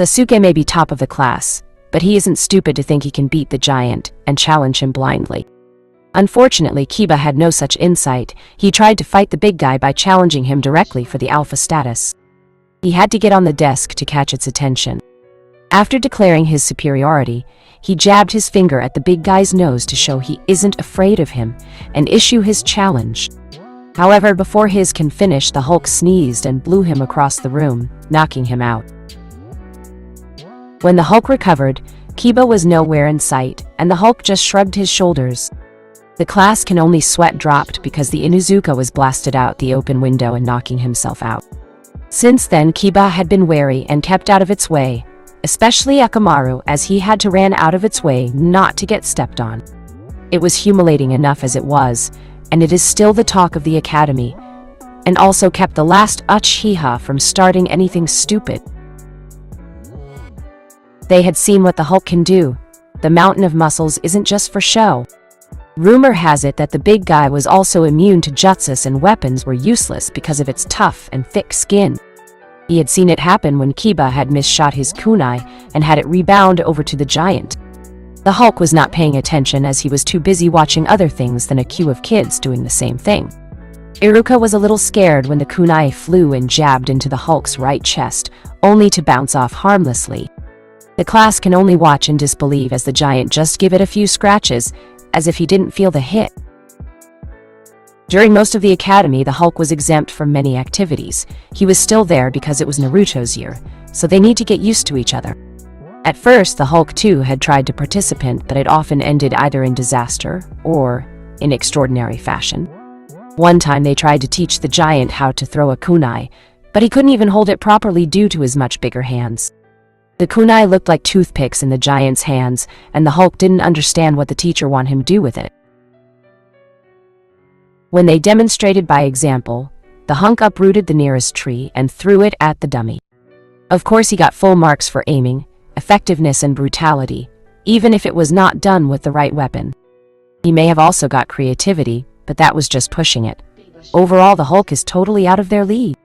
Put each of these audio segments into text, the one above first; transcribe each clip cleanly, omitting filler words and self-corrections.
Sasuke may be top of the class, but he isn't stupid to think he can beat the giant and challenge him blindly. Unfortunately, Kiba had no such insight. He tried to fight the big guy by challenging him directly for the alpha status. He had to get on the desk to catch its attention. After declaring his superiority, he jabbed his finger at the big guy's nose to show he isn't afraid of him and issue his challenge. However, before his can finish, the Hulk sneezed and blew him across the room, knocking him out. When the Hulk recovered, Kiba was nowhere in sight, and the Hulk just shrugged his shoulders. The class can only sweat dropped because the Inuzuka was blasted out the open window and knocking himself out. Since then, Kiba had been wary and kept out of its way, especially Akamaru, as he had to ran out of its way not to get stepped on. It was humiliating enough as it was, and it is still the talk of the academy, and also kept the last Uchiha from starting anything stupid. They had seen what the Hulk can do. The mountain of muscles isn't just for show. Rumor has it that the big guy was also immune to jutsus and weapons were useless because of its tough and thick skin. He had seen it happen when Kiba had misshot his kunai and had it rebound over to the giant. The Hulk was not paying attention as he was too busy watching other things than a queue of kids doing the same thing. Iruka was a little scared when the kunai flew and jabbed into the Hulk's right chest, only to bounce off harmlessly. The class can only watch in disbelief as the giant just give it a few scratches, as if he didn't feel the hit. During most of the academy, the Hulk was exempt from many activities. He was still there because it was Naruto's year, so they need to get used to each other. At first, the Hulk too had tried to participate, but it often ended either in disaster or in extraordinary fashion. One time they tried to teach the giant how to throw a kunai, but he couldn't even hold it properly due to his much bigger hands. The kunai looked like toothpicks in the giant's hands, and the Hulk didn't understand what the teacher wanted him to do with it. When they demonstrated by example, the Hulk uprooted the nearest tree and threw it at the dummy. Of course, he got full marks for aiming, effectiveness, and brutality, even if it was not done with the right weapon. He may have also got creativity, but that was just pushing it. Overall, the Hulk is totally out of their league.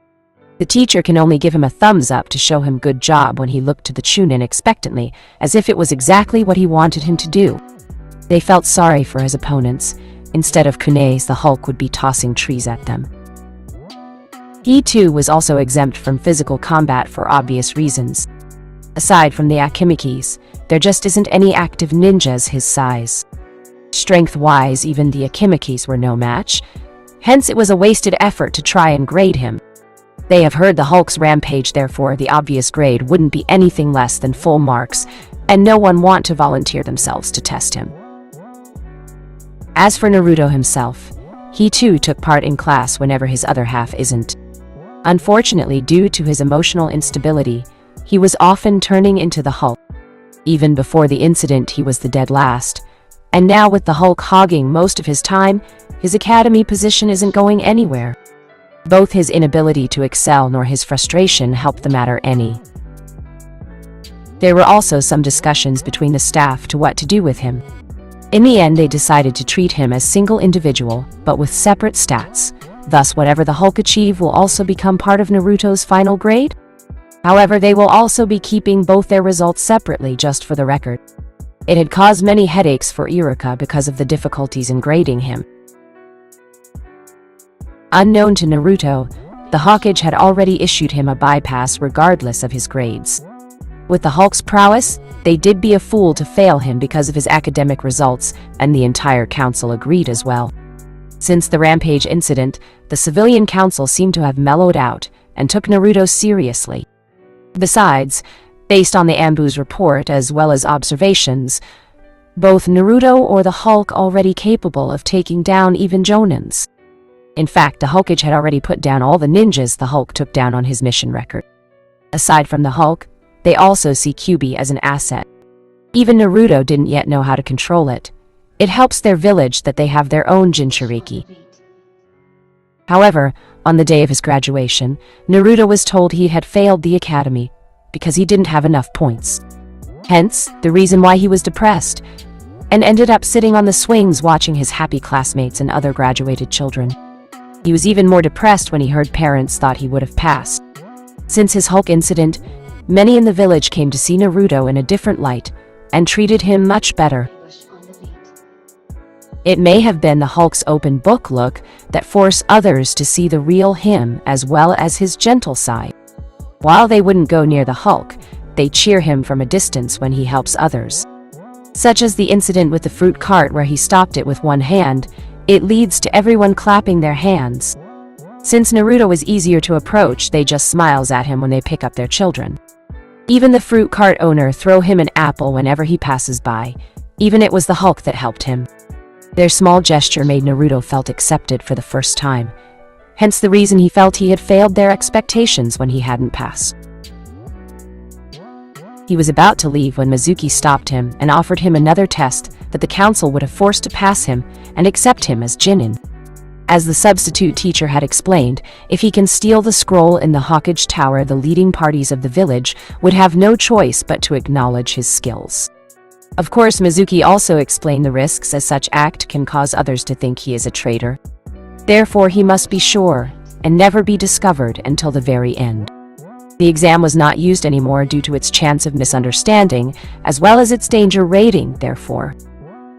The teacher can only give him a thumbs up to show him good job when he looked to the Chunin expectantly, as if it was exactly what he wanted him to do. They felt sorry for his opponents. Instead of kunais, the Hulk would be tossing trees at them. He too was also exempt from physical combat for obvious reasons. Aside from the Akimikis, there just isn't any active ninjas his size. Strength-wise, even the Akimikis were no match. Hence, it was a wasted effort to try and grade him. They have heard the Hulk's rampage, therefore the obvious grade wouldn't be anything less than full marks, and no one want to volunteer themselves to test him. As for Naruto himself, he too took part in class whenever his other half isn't. Unfortunately, due to his emotional instability, he was often turning into the Hulk. Even before the incident, he was the dead last, and now with the Hulk hogging most of his time, his academy position isn't going anywhere. Both his inability to excel nor his frustration helped the matter any. There were also some discussions between the staff to what to do with him. In the end, they decided to treat him as single individual, but with separate stats. Thus, whatever the Hulk achieve will also become part of Naruto's final grade. However, they will also be keeping both their results separately, just for the record. It had caused many headaches for Iruka because of the difficulties in grading him. Unknown to Naruto, the Hokage had already issued him a bypass regardless of his grades. With the Hulk's prowess, they did be a fool to fail him because of his academic results, and the entire council agreed as well. Since the Rampage incident, the civilian council seemed to have mellowed out and took Naruto seriously. Besides, based on the Ambu's report as well as observations, both Naruto or the Hulk already capable of taking down even Jonins. In fact, the Hokage had already put down all the ninjas the Hulk took down on his mission record. Aside from the Hulk, they also see Kyuubi as an asset. Even Naruto didn't yet know how to control it. It helps their village that they have their own Jinchuriki. However, on the day of his graduation, Naruto was told he had failed the academy because he didn't have enough points. Hence, the reason why he was depressed, and ended up sitting on the swings watching his happy classmates and other graduated children. He was even more depressed when he heard parents thought he would have passed. Since his Hulk incident, many in the village came to see Naruto in a different light and treated him much better. It may have been the Hulk's open book look that forced others to see the real him as well as his gentle side. While they wouldn't go near the Hulk, they cheer him from a distance when he helps others. Such as the incident with the fruit cart where he stopped it with one hand, it leads to everyone clapping their hands. Since Naruto is easier to approach, they just smiles at him when they pick up their children. Even the fruit cart owner throw him an apple whenever he passes by, even it was the Hulk that helped him. Their small gesture made Naruto felt accepted for the first time, hence the reason he felt he had failed their expectations when he hadn't passed. He was about to leave when Mizuki stopped him and offered him another test that the council would have forced to pass him and accept him as Jinin. As the substitute teacher had explained, if he can steal the scroll in the Hawkage Tower, the leading parties of the village would have no choice but to acknowledge his skills. Of course, Mizuki also explained the risks as such act can cause others to think he is a traitor. Therefore, he must be sure and never be discovered until the very end. The exam was not used anymore due to its chance of misunderstanding, as well as its danger rating, therefore.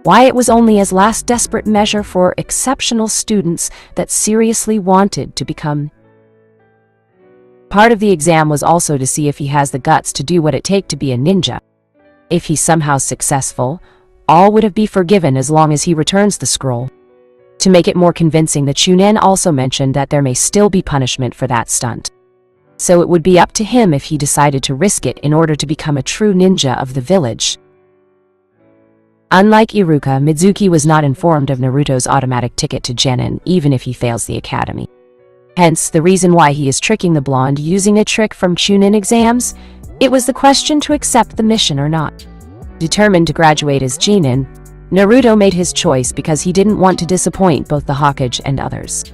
Why it was only as last desperate measure for exceptional students that seriously wanted to become. Part of the exam was also to see if he has the guts to do what it takes to be a ninja. If he's somehow successful, all would have been forgiven as long as he returns the scroll. To make it more convincing, the Chunin also mentioned that there may still be punishment for that stunt. So it would be up to him if he decided to risk it in order to become a true ninja of the village. Unlike Iruka, Mizuki was not informed of Naruto's automatic ticket to Genin even if he fails the academy. Hence, the reason why he is tricking the blonde using a trick from Chunin exams. It was the question to accept the mission or not. Determined to graduate as Genin, Naruto made his choice because he didn't want to disappoint both the Hawkage and others.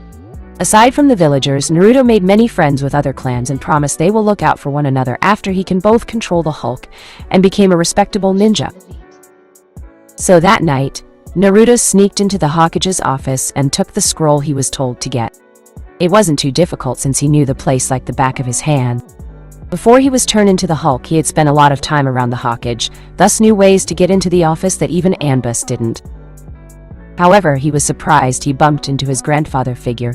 Aside from the villagers, Naruto made many friends with other clans and promised they will look out for one another after he can both control the Hulk and became a respectable ninja. So that night, Naruto sneaked into the Hawkage's office and took the scroll he was told to get. It wasn't too difficult since he knew the place like the back of his hand. Before he was turned into the Hulk, he had spent a lot of time around the Hawkage, thus knew ways to get into the office that even Anbus didn't. However, he was surprised he bumped into his grandfather figure.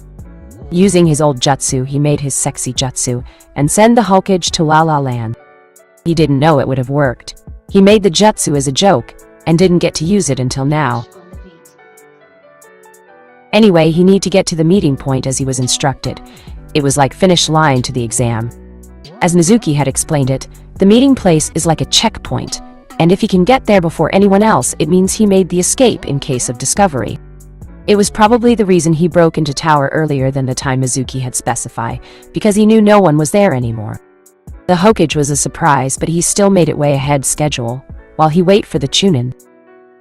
Using his old jutsu, he made his sexy jutsu and sent the Hawkage to La La Land. He didn't know it would have worked. He made the jutsu as a joke and didn't get to use it until now. Anyway, he needed to get to the meeting point as he was instructed. It was like finish line to the exam. As Mizuki had explained it, the meeting place is like a checkpoint, and if he can get there before anyone else, it means he made the escape in case of discovery. It was probably the reason he broke into tower earlier than the time Mizuki had specified, because he knew no one was there anymore. The Hokage was a surprise, but he still made it way ahead schedule, while he waited for the Chunin.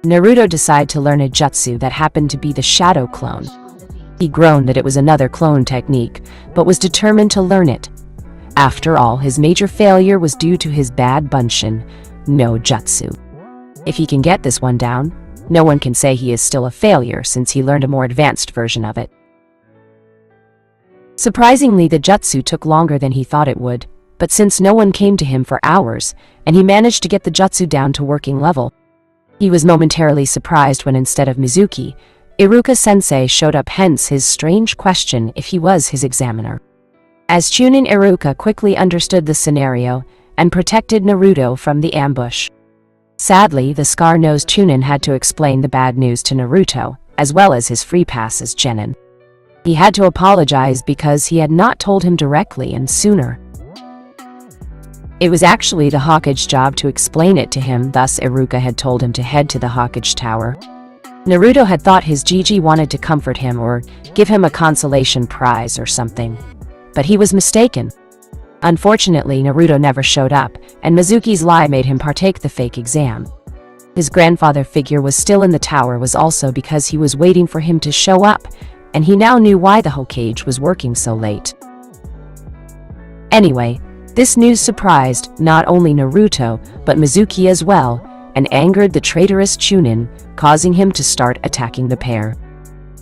Naruto decided to learn a jutsu that happened to be the shadow clone. He groaned that it was another clone technique, but was determined to learn it. After all, his major failure was due to his bad bunshin, no jutsu. If he can get this one down, no one can say he is still a failure since he learned a more advanced version of it. Surprisingly, the jutsu took longer than he thought it would, but since no one came to him for hours, and he managed to get the jutsu down to working level. He was momentarily surprised when instead of Mizuki, Iruka-sensei showed up, hence his strange question if he was his examiner. As Chunin, Iruka quickly understood the scenario and protected Naruto from the ambush. Sadly, the scar-nosed Chunin had to explain the bad news to Naruto, as well as his free pass as Genin. He had to apologize because he had not told him directly and sooner. It was actually the Hawkage's job to explain it to him, thus Iruka had told him to head to the Hawkage Tower. Naruto had thought his Gigi wanted to comfort him or give him a consolation prize or something. But he was mistaken. Unfortunately, Naruto never showed up, and Mizuki's lie made him partake the fake exam. His grandfather figure was still in the tower was also because he was waiting for him to show up, and he now knew why the Hokage was working so late. Anyway, this news surprised not only Naruto, but Mizuki as well, and angered the traitorous Chunin, causing him to start attacking the pair.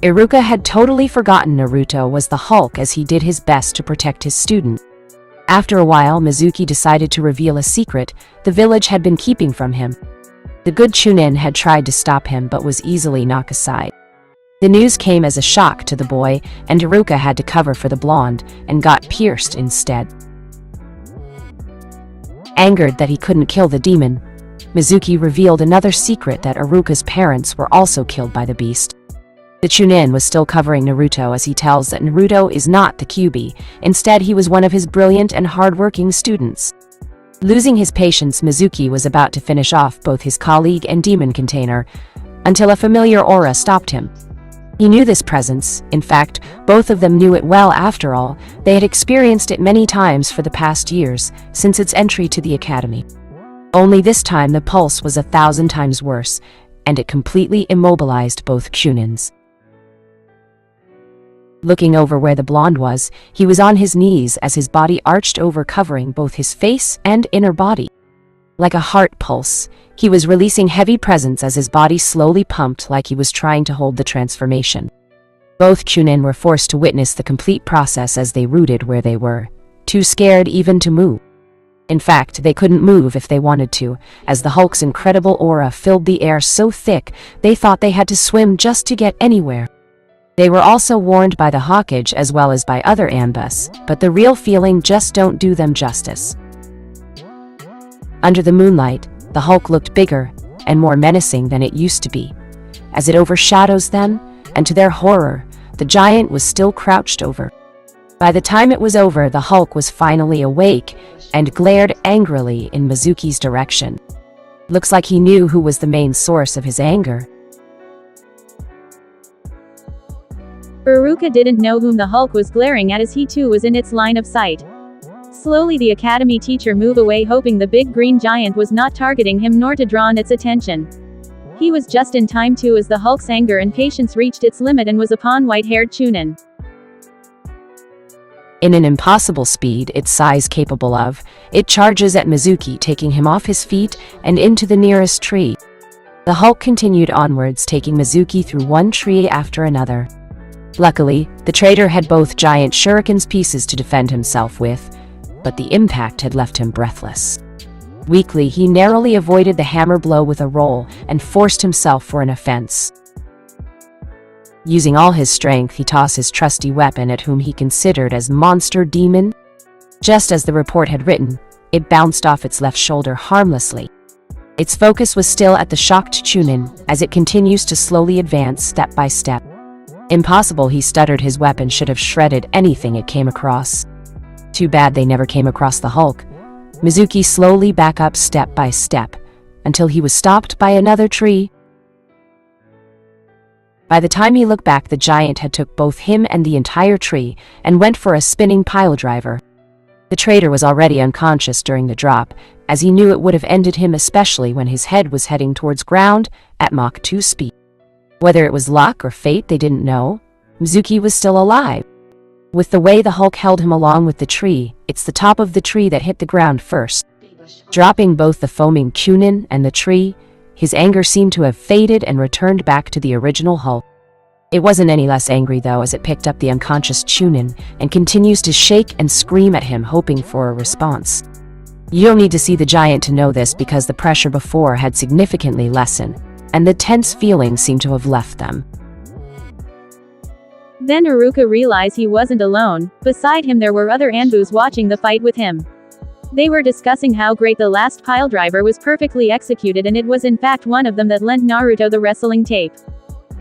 Iruka had totally forgotten Naruto was the Hulk as he did his best to protect his student. After a while, Mizuki decided to reveal a secret the village had been keeping from him. The good Chunin had tried to stop him but was easily knocked aside. The news came as a shock to the boy, and Iruka had to cover for the blonde and got pierced instead. Angered that he couldn't kill the demon, Mizuki revealed another secret, that Iruka's parents were also killed by the beast. The Chunin was still covering Naruto as he tells that Naruto is not the Kyuubi, instead he was one of his brilliant and hard-working students. Losing his patience, Mizuki was about to finish off both his colleague and demon container, until a familiar aura stopped him. He knew this presence. In fact, both of them knew it well. After all, they had experienced it many times for the past years, since its entry to the academy. Only this time the pulse was 1,000 times worse, and it completely immobilized both Chunins. Looking over where the blonde was, he was on his knees as his body arched over, covering both his face and inner body. Like a heart pulse, he was releasing heavy presence as his body slowly pumped, like he was trying to hold the transformation. Both Chunin were forced to witness the complete process as they rooted where they were, too scared even to move. In fact, they couldn't move if they wanted to, as the Hulk's incredible aura filled the air so thick they thought they had to swim just to get anywhere. They were also warned by the Hawkage as well as by other Ambus, but the real feeling just don't do them justice. Under the moonlight, the Hulk looked bigger and more menacing than it used to be, as it overshadows them, and to their horror, the giant was still crouched over. By the time it was over, the Hulk was finally awake and glared angrily in Mizuki's direction. Looks like he knew who was the main source of his anger. Iruka didn't know whom the Hulk was glaring at, as he too was in its line of sight. Slowly the academy teacher moved away, hoping the big green giant was not targeting him nor to draw on its attention. He was just in time too, as the Hulk's anger and patience reached its limit and was upon white-haired Chunin. In an impossible speed its size capable of, it charges at Mizuki, taking him off his feet and into the nearest tree. The Hulk continued onwards, taking Mizuki through one tree after another. Luckily, the traitor had both giant shurikens pieces to defend himself with, but the impact had left him breathless. Weakly, he narrowly avoided the hammer blow with a roll and forced himself for an offense. Using all his strength, he tossed his trusty weapon at whom he considered as monster demon. Just as the report had written, it bounced off its left shoulder harmlessly. Its focus was still at the shocked Chunin, as it continues to slowly advance step by step. Impossible, he stuttered. His weapon should have shredded anything it came across. Too bad they never came across the Hulk. Mizuki slowly back up step by step, until he was stopped by another tree. By the time he looked back, the giant had took both him and the entire tree, and went for a spinning piledriver. The traitor was already unconscious during the drop, as he knew it would have ended him, especially when his head was heading towards ground at Mach 2 speed. Whether it was luck or fate, they didn't know. Mizuki was still alive. With the way the Hulk held him along with the tree, it's the top of the tree that hit the ground first. Dropping both the foaming Chunin and the tree, his anger seemed to have faded and returned back to the original Hulk. It wasn't any less angry though, as it picked up the unconscious Chunin and continues to shake and scream at him, hoping for a response. You don't need to see the giant to know this, because the pressure before had significantly lessened, and the tense feeling seemed to have left them. Then Iruka realized he wasn't alone. Beside him there were other Anbus watching the fight with him. They were discussing how great the last piledriver was, perfectly executed, and it was in fact one of them that lent Naruto the wrestling tape.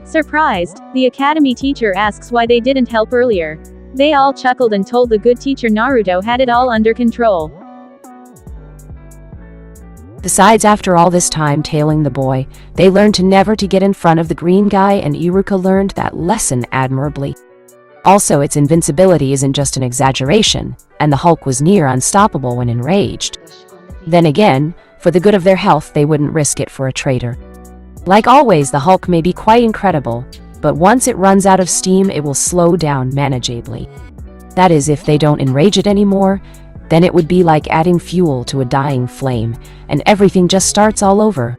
Surprised, the academy teacher asks why they didn't help earlier. They all chuckled and told the good teacher Naruto had it all under control. Besides, after all this time tailing the boy, they learned to never to get in front of the green guy, and Iruka learned that lesson admirably. Also, its invincibility isn't just an exaggeration, and the Hulk was near unstoppable when enraged. Then again, for the good of their health, they wouldn't risk it for a traitor. Like always, the Hulk may be quite incredible, but once it runs out of steam, it will slow down manageably. That is, if they don't enrage it anymore, then it would be like adding fuel to a dying flame, and everything just starts all over.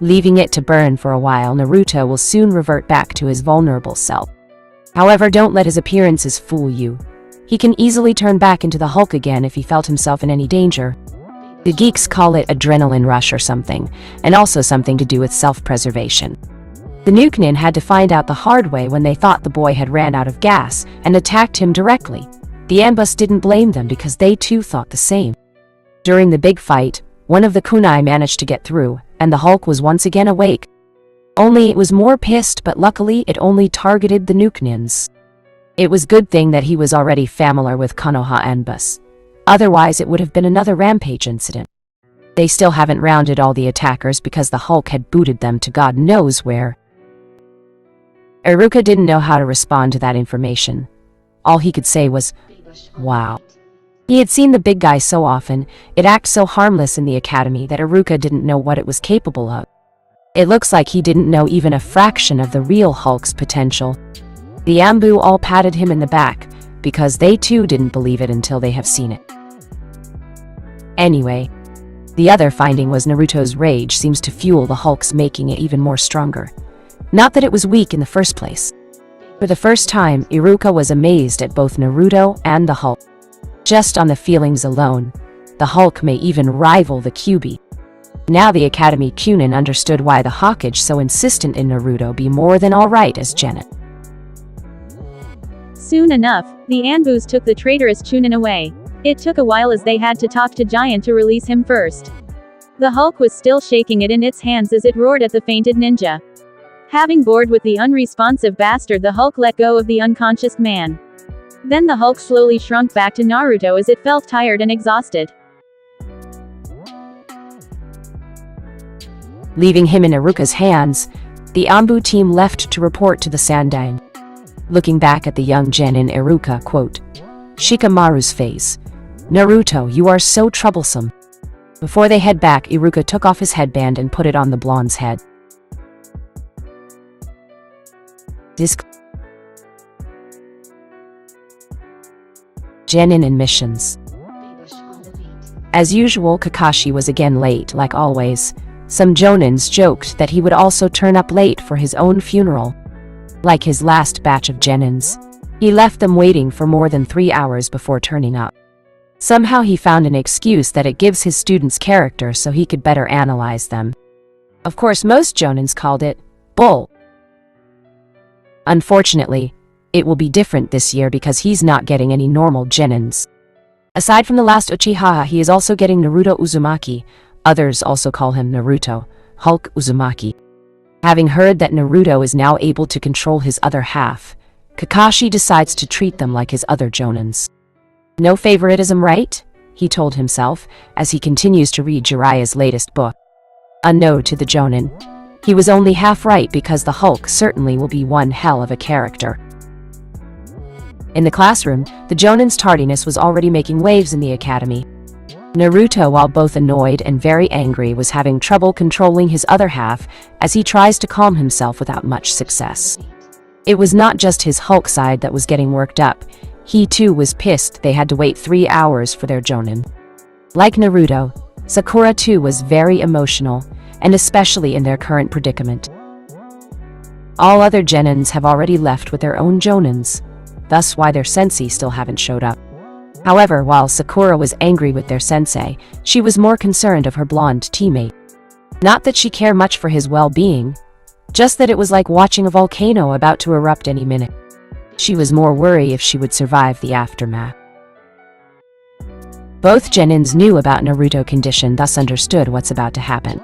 Leaving it to burn for a while, Naruto will soon revert back to his vulnerable self. However, don't let his appearances fool you. He can easily turn back into the Hulk again if he felt himself in any danger. The geeks call it adrenaline rush or something, and also something to do with self-preservation. The Nukenin had to find out the hard way when they thought the boy had ran out of gas and attacked him directly. The Ambus didn't blame them because they too thought the same. During the big fight, one of the kunai managed to get through, and the Hulk was once again awake. Only it was more pissed, but luckily it only targeted the Nukenins. It was good thing that he was already familiar with Konoha Ambus. Otherwise it would have been another rampage incident. They still haven't rounded all the attackers because the Hulk had booted them to God knows where. Iruka didn't know how to respond to that information. All he could say was, wow. He had seen the big guy so often, it acted so harmless in the academy that Iruka didn't know what it was capable of. It looks like he didn't know even a fraction of the real Hulk's potential. The Ambu all patted him in the back, because they too didn't believe it until they have seen it. Anyway, the other finding was Naruto's rage seems to fuel the Hulk's, making it even more stronger. Not that it was weak in the first place. For the first time, Iruka was amazed at both Naruto and the Hulk. Just on the feelings alone, the Hulk may even rival the Kyuubi. Now the Academy Chunin understood why the Hokage so insistent in Naruto be more than alright as Genin. Soon enough, the Anbus took the traitorous Chunin away. It took a while as they had to talk to Giant to release him first. The Hulk was still shaking it in its hands as it roared at the fainted ninja. Having bored with the unresponsive bastard, the Hulk let go of the unconscious man. Then the Hulk slowly shrunk back to Naruto as it felt tired and exhausted. Leaving him in Iruka's hands, the Ambu team left to report to the Sandang. Looking back at the young Genin, Iruka, quote, Shikamaru's face. Naruto, you are so troublesome. Before they head back, Iruka took off his headband and put it on the blonde's head. Genin and missions. As usual, Kakashi was again late, like always. Some Jonins joked that he would also turn up late for his own funeral. Like his last batch of Genins, he left them waiting for more than 3 hours before turning up. Somehow he found an excuse that it gives his students character so he could better analyze them. Of course, most Jonins called it bull. Unfortunately, it will be different this year because he's not getting any normal Genins. Aside from the last Uchiha, he is also getting Naruto Uzumaki. Others also call him Naruto, Hulk Uzumaki. Having heard that Naruto is now able to control his other half, Kakashi decides to treat them like his other Jonins. No favoritism, right? He told himself, as he continues to read Jiraiya's latest book. Unknown to the Jonin, he was only half right because the Hulk certainly will be one hell of a character. In the classroom, the Jonin's tardiness was already making waves in the academy. Naruto, while both annoyed and very angry, was having trouble controlling his other half as he tries to calm himself without much success. It was not just his Hulk side that was getting worked up. He too was pissed they had to wait 3 hours for their Jonin. Like Naruto, Sakura too was very emotional, and especially in their current predicament. All other Genins have already left with their own Jonins, thus why their sensei still haven't showed up. However, while Sakura was angry with their sensei, she was more concerned of her blonde teammate. Not that she cared much for his well-being, just that it was like watching a volcano about to erupt any minute. She was more worried if she would survive the aftermath. Both Genins knew about Naruto's condition, thus understood what's about to happen.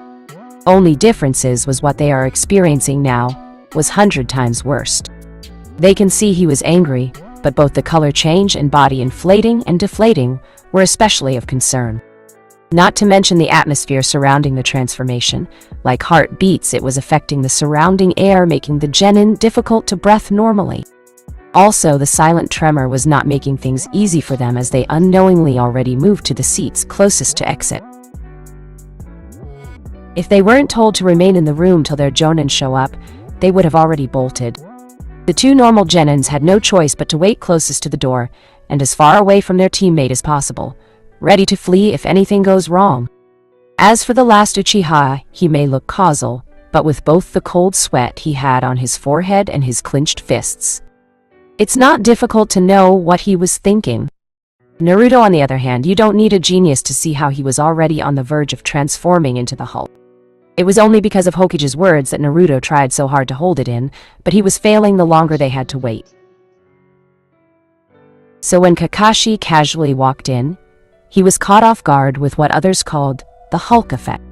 Only differences was what they are experiencing now was 100 times worse. They can see he was angry, but both the color change and body inflating and deflating were especially of concern. Not to mention the atmosphere surrounding the transformation. Like heartbeats, it was affecting the surrounding air, making the Genin difficult to breathe normally. Also, the silent tremor was not making things easy for them as they unknowingly already moved to the seats closest to exit. If they weren't told to remain in the room till their Jonin show up, they would have already bolted. The two normal Genins had no choice but to wait closest to the door, and as far away from their teammate as possible, ready to flee if anything goes wrong. As for the last Uchiha, he may look causal, but with both the cold sweat he had on his forehead and his clenched fists, It's not difficult to know what he was thinking. Naruto, on the other hand, you don't need a genius to see how he was already on the verge of transforming into the Hulk. It was only because of Hokage's words that Naruto tried so hard to hold it in, but he was failing the longer they had to wait. So when Kakashi casually walked in, he was caught off guard with what others called the Hulk effect.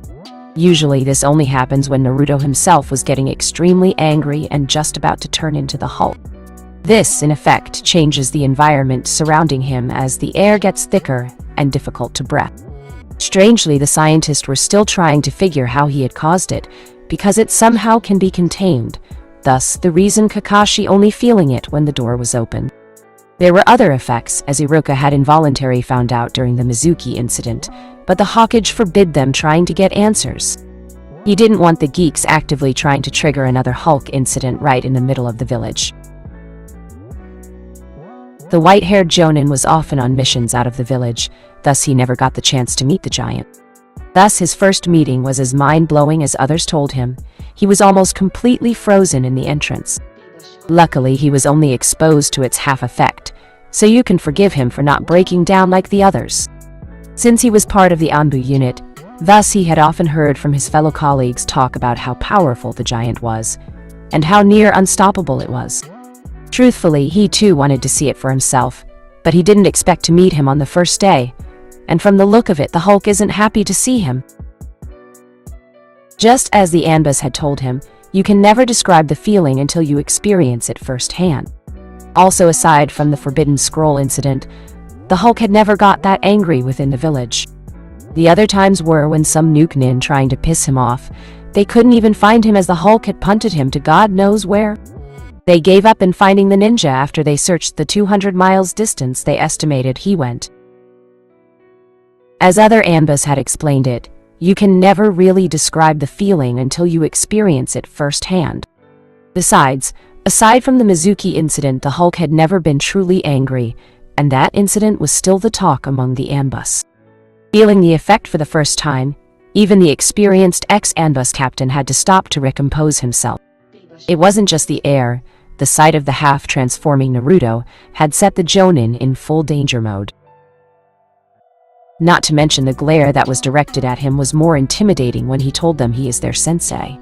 Usually this only happens when Naruto himself was getting extremely angry and just about to turn into the Hulk. This, in effect, changes the environment surrounding him as the air gets thicker and difficult to breathe. Strangely, the scientists were still trying to figure how he had caused it, because it somehow can be contained, thus the reason Kakashi only feeling it when the door was open. There were other effects, as Iruka had involuntarily found out during the Mizuki incident, but the Hokage forbid them trying to get answers. He didn't want the geeks actively trying to trigger another Hulk incident right in the middle of the village. The white-haired Jonin was often on missions out of the village, thus he never got the chance to meet the giant. Thus his first meeting was as mind-blowing as others told him. He was almost completely frozen in the entrance. Luckily, he was only exposed to its half effect, so you can forgive him for not breaking down like the others. Since he was part of the Anbu unit, thus he had often heard from his fellow colleagues talk about how powerful the giant was, and how near unstoppable it was. Truthfully, he too wanted to see it for himself, but he didn't expect to meet him on the first day, and from the look of it, the Hulk isn't happy to see him. Just as the Anbas had told him, you can never describe the feeling until you experience it firsthand. Also, aside from the Forbidden Scroll incident, the Hulk had never got that angry within the village. The other times were when some nuke nin trying to piss him off. They couldn't even find him as the Hulk had punted him to God knows where. They gave up in finding the ninja after they searched the 200 miles distance they estimated he went. As other Anbas had explained it, you can never really describe the feeling until you experience it firsthand. Besides, aside from the Mizuki incident, the Hulk had never been truly angry, and that incident was still the talk among the Anbus. Feeling the effect for the first time, even the experienced ex-Anbus captain had to stop to recompose himself. It wasn't just the air. The sight of the half-transforming Naruto had set the Jonin in full danger mode. Not to mention the glare that was directed at him was more intimidating when he told them he is their sensei.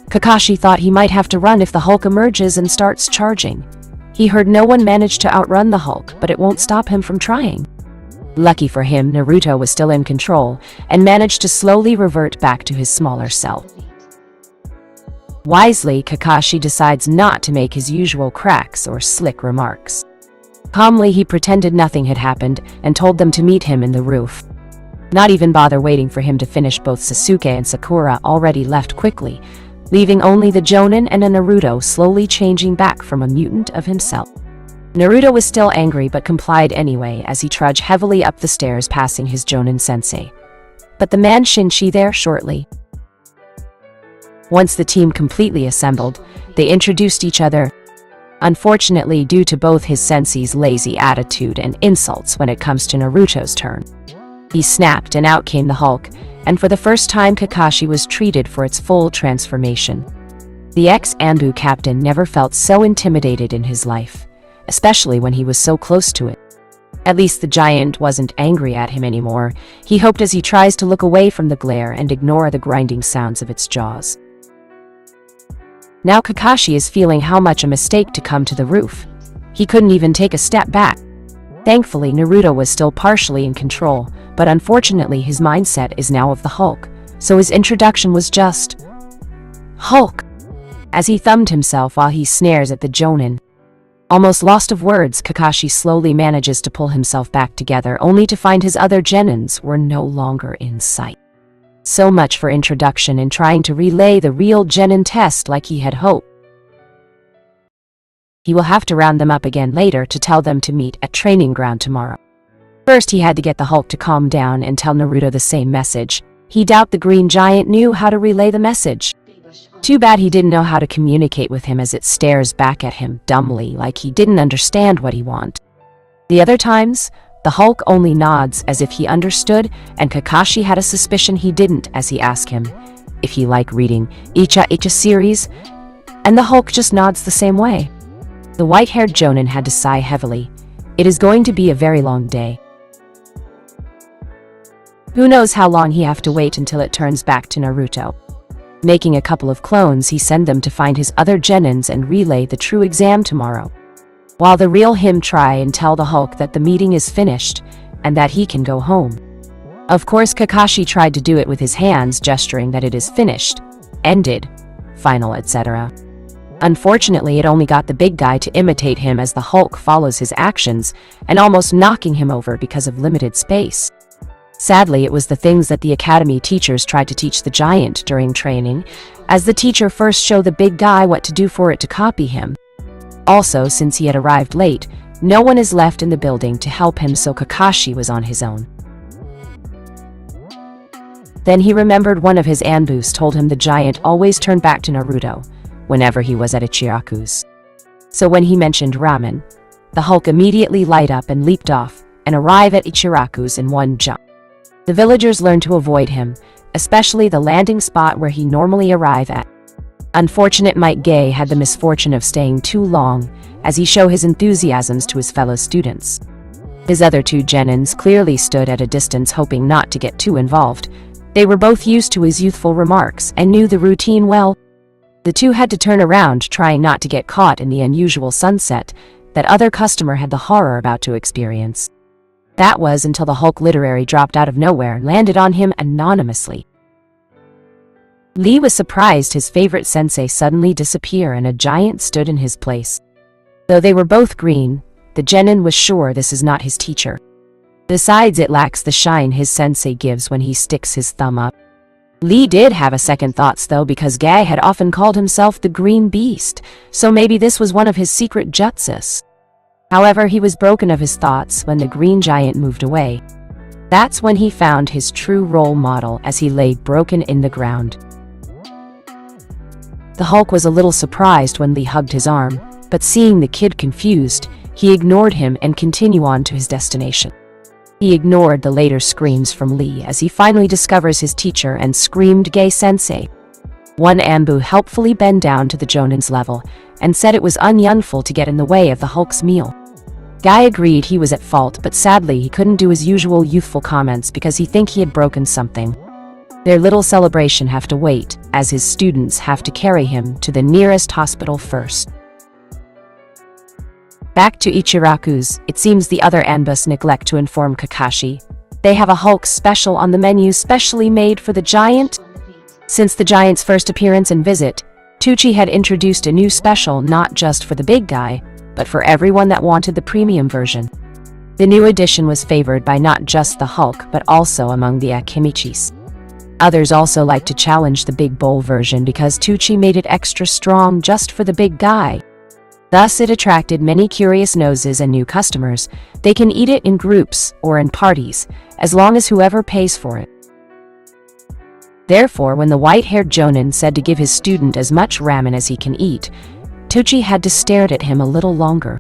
Kakashi thought he might have to run if the Hulk emerges and starts charging. He heard no one managed to outrun the Hulk, but it won't stop him from trying. Lucky for him, Naruto was still in control and managed to slowly revert back to his smaller self. Wisely, Kakashi decides not to make his usual cracks or slick remarks. Calmly, he pretended nothing had happened and told them to meet him in the roof. Not even bother waiting for him to finish, both Sasuke and Sakura already left quickly, leaving only the Jonin and a Naruto slowly changing back from a mutant of himself. Naruto was still angry but complied anyway as he trudged heavily up the stairs passing his Jonin sensei. But the man Shinchi there shortly. Once the team completely assembled, they introduced each other. Unfortunately, due to both his sensei's lazy attitude and insults when it comes to Naruto's turn, he snapped and out came the Hulk, and for the first time Kakashi was treated for its full transformation. The ex-Anbu captain never felt so intimidated in his life, especially when he was so close to it. At least the giant wasn't angry at him anymore. He hoped as he tries to look away from the glare and ignore the grinding sounds of its jaws. Now Kakashi is feeling how much a mistake to come to the roof. He couldn't even take a step back. Thankfully, Naruto was still partially in control, but unfortunately his mindset is now of the Hulk, so his introduction was just Hulk, as he thumbed himself while he snares at the Jonin. Almost lost of words, Kakashi slowly manages to pull himself back together, only to find his other Genins were no longer in sight. So much for introduction and trying to relay the real Genin test like he had hoped. He will have to round them up again later to tell them to meet at training ground tomorrow. First, he had to get the Hulk to calm down and tell Naruto the same message. He doubted the green giant knew how to relay the message. Too bad he didn't know how to communicate with him, as it stares back at him dumbly like he didn't understand what he wanted. The other times, the Hulk only nods as if he understood, and Kakashi had a suspicion he didn't as he asked him if he liked reading Icha series, and the Hulk just nods the same way. The white-haired Jonin had to sigh heavily. It is going to be a very long day. Who knows how long he have to wait until it turns back to Naruto. Making a couple of clones, he send them to find his other genins and relay the true exam tomorrow. While the real him try and tell the Hulk that the meeting is finished and that he can go home. Of course, Kakashi tried to do it with his hands, gesturing that it is finished, ended, final, etc. Unfortunately, it only got the big guy to imitate him as the Hulk follows his actions and almost knocking him over because of limited space. Sadly, it was the things that the academy teachers tried to teach the giant during training, as the teacher first showed the big guy what to do for it to copy him. Also, since he had arrived late, no one is left in the building to help him, so Kakashi was on his own. Then he remembered one of his Anbus told him the giant always turned back to Naruto whenever he was at Ichiraku's. So when he mentioned ramen, the Hulk immediately light up and leaped off and arrive at Ichiraku's in one jump. The villagers learned to avoid him, especially the landing spot where he normally arrive at. Unfortunate Mike Gay had the misfortune of staying too long, as he showed his enthusiasms to his fellow students. His other two genins clearly stood at a distance, hoping not to get too involved. They were both used to his youthful remarks and knew the routine well. The two had to turn around, trying not to get caught in the unusual sunset that other customer had the horror about to experience. That was until the Hulk literally dropped out of nowhere and landed on him anonymously. Lee was surprised his favorite sensei suddenly disappear and a giant stood in his place. Though they were both green, the genin was sure this is not his teacher. Besides, it lacks the shine his sensei gives when he sticks his thumb up. Lee did have a second thoughts though, because Gai had often called himself the Green Beast, so maybe this was one of his secret jutsus. However, he was broken of his thoughts when the green giant moved away. That's when he found his true role model as he lay broken in the ground. The Hulk was a little surprised when Lee hugged his arm, but seeing the kid confused, he ignored him and continued on to his destination. He ignored the later screams from Lee as he finally discovers his teacher and screamed Gai-sensei. One Anbu helpfully bent down to the Jonin's level and said it was unyunful to get in the way of the Hulk's meal. Gai agreed he was at fault, but sadly he couldn't do his usual youthful comments because he think he had broken something. Their little celebration have to wait, as his students have to carry him to the nearest hospital first. Back to Ichiraku's, it seems the other Anbus neglect to inform Kakashi. They have a Hulk special on the menu specially made for the giant. Since the giant's first appearance and visit, Tucci had introduced a new special not just for the big guy, but for everyone that wanted the premium version. The new edition was favored by not just the Hulk but also among the Akimichis. Others also like to challenge the big bowl version because Tucci made it extra strong just for the big guy. Thus, it attracted many curious noses and new customers. They can eat it in groups or in parties, as long as whoever pays for it. Therefore, when the white-haired Jonin said to give his student as much ramen as he can eat, Tucci had to stare at him a little longer.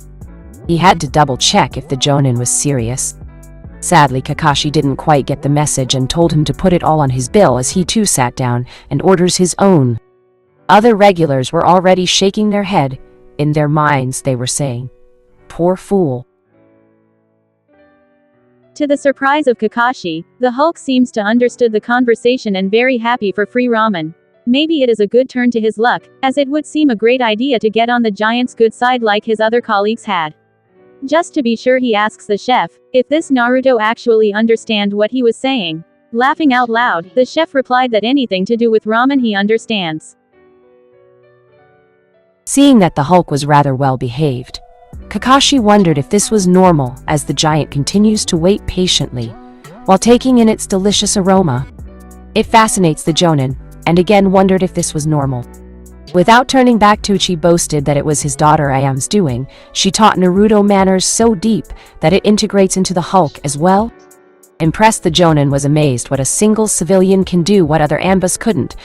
He had to double-check if the Jonin was serious. Sadly, Kakashi didn't quite get the message and told him to put it all on his bill as he too sat down and orders his own. Other regulars were already shaking their head. In their minds, they were saying, "Poor fool." To the surprise of Kakashi, the Hulk seems to understood the conversation and very happy for free ramen. Maybe it is a good turn to his luck, as it would seem a great idea to get on the giant's good side like his other colleagues had. Just to be sure, he asks the chef if this Naruto actually understand what he was saying. Laughing out loud, the chef replied that anything to do with ramen he understands. Seeing that the Hulk was rather well behaved, Kakashi wondered if this was normal as the giant continues to wait patiently, while taking in its delicious aroma. It fascinates the Jonin, and again wondered if this was normal. Without turning back, Tucci boasted that it was his daughter Ayam's doing. She taught Naruto manners so deep that it integrates into the Hulk as well. Impressed, the Jonin was amazed what a single civilian can do what other Anbus couldn't.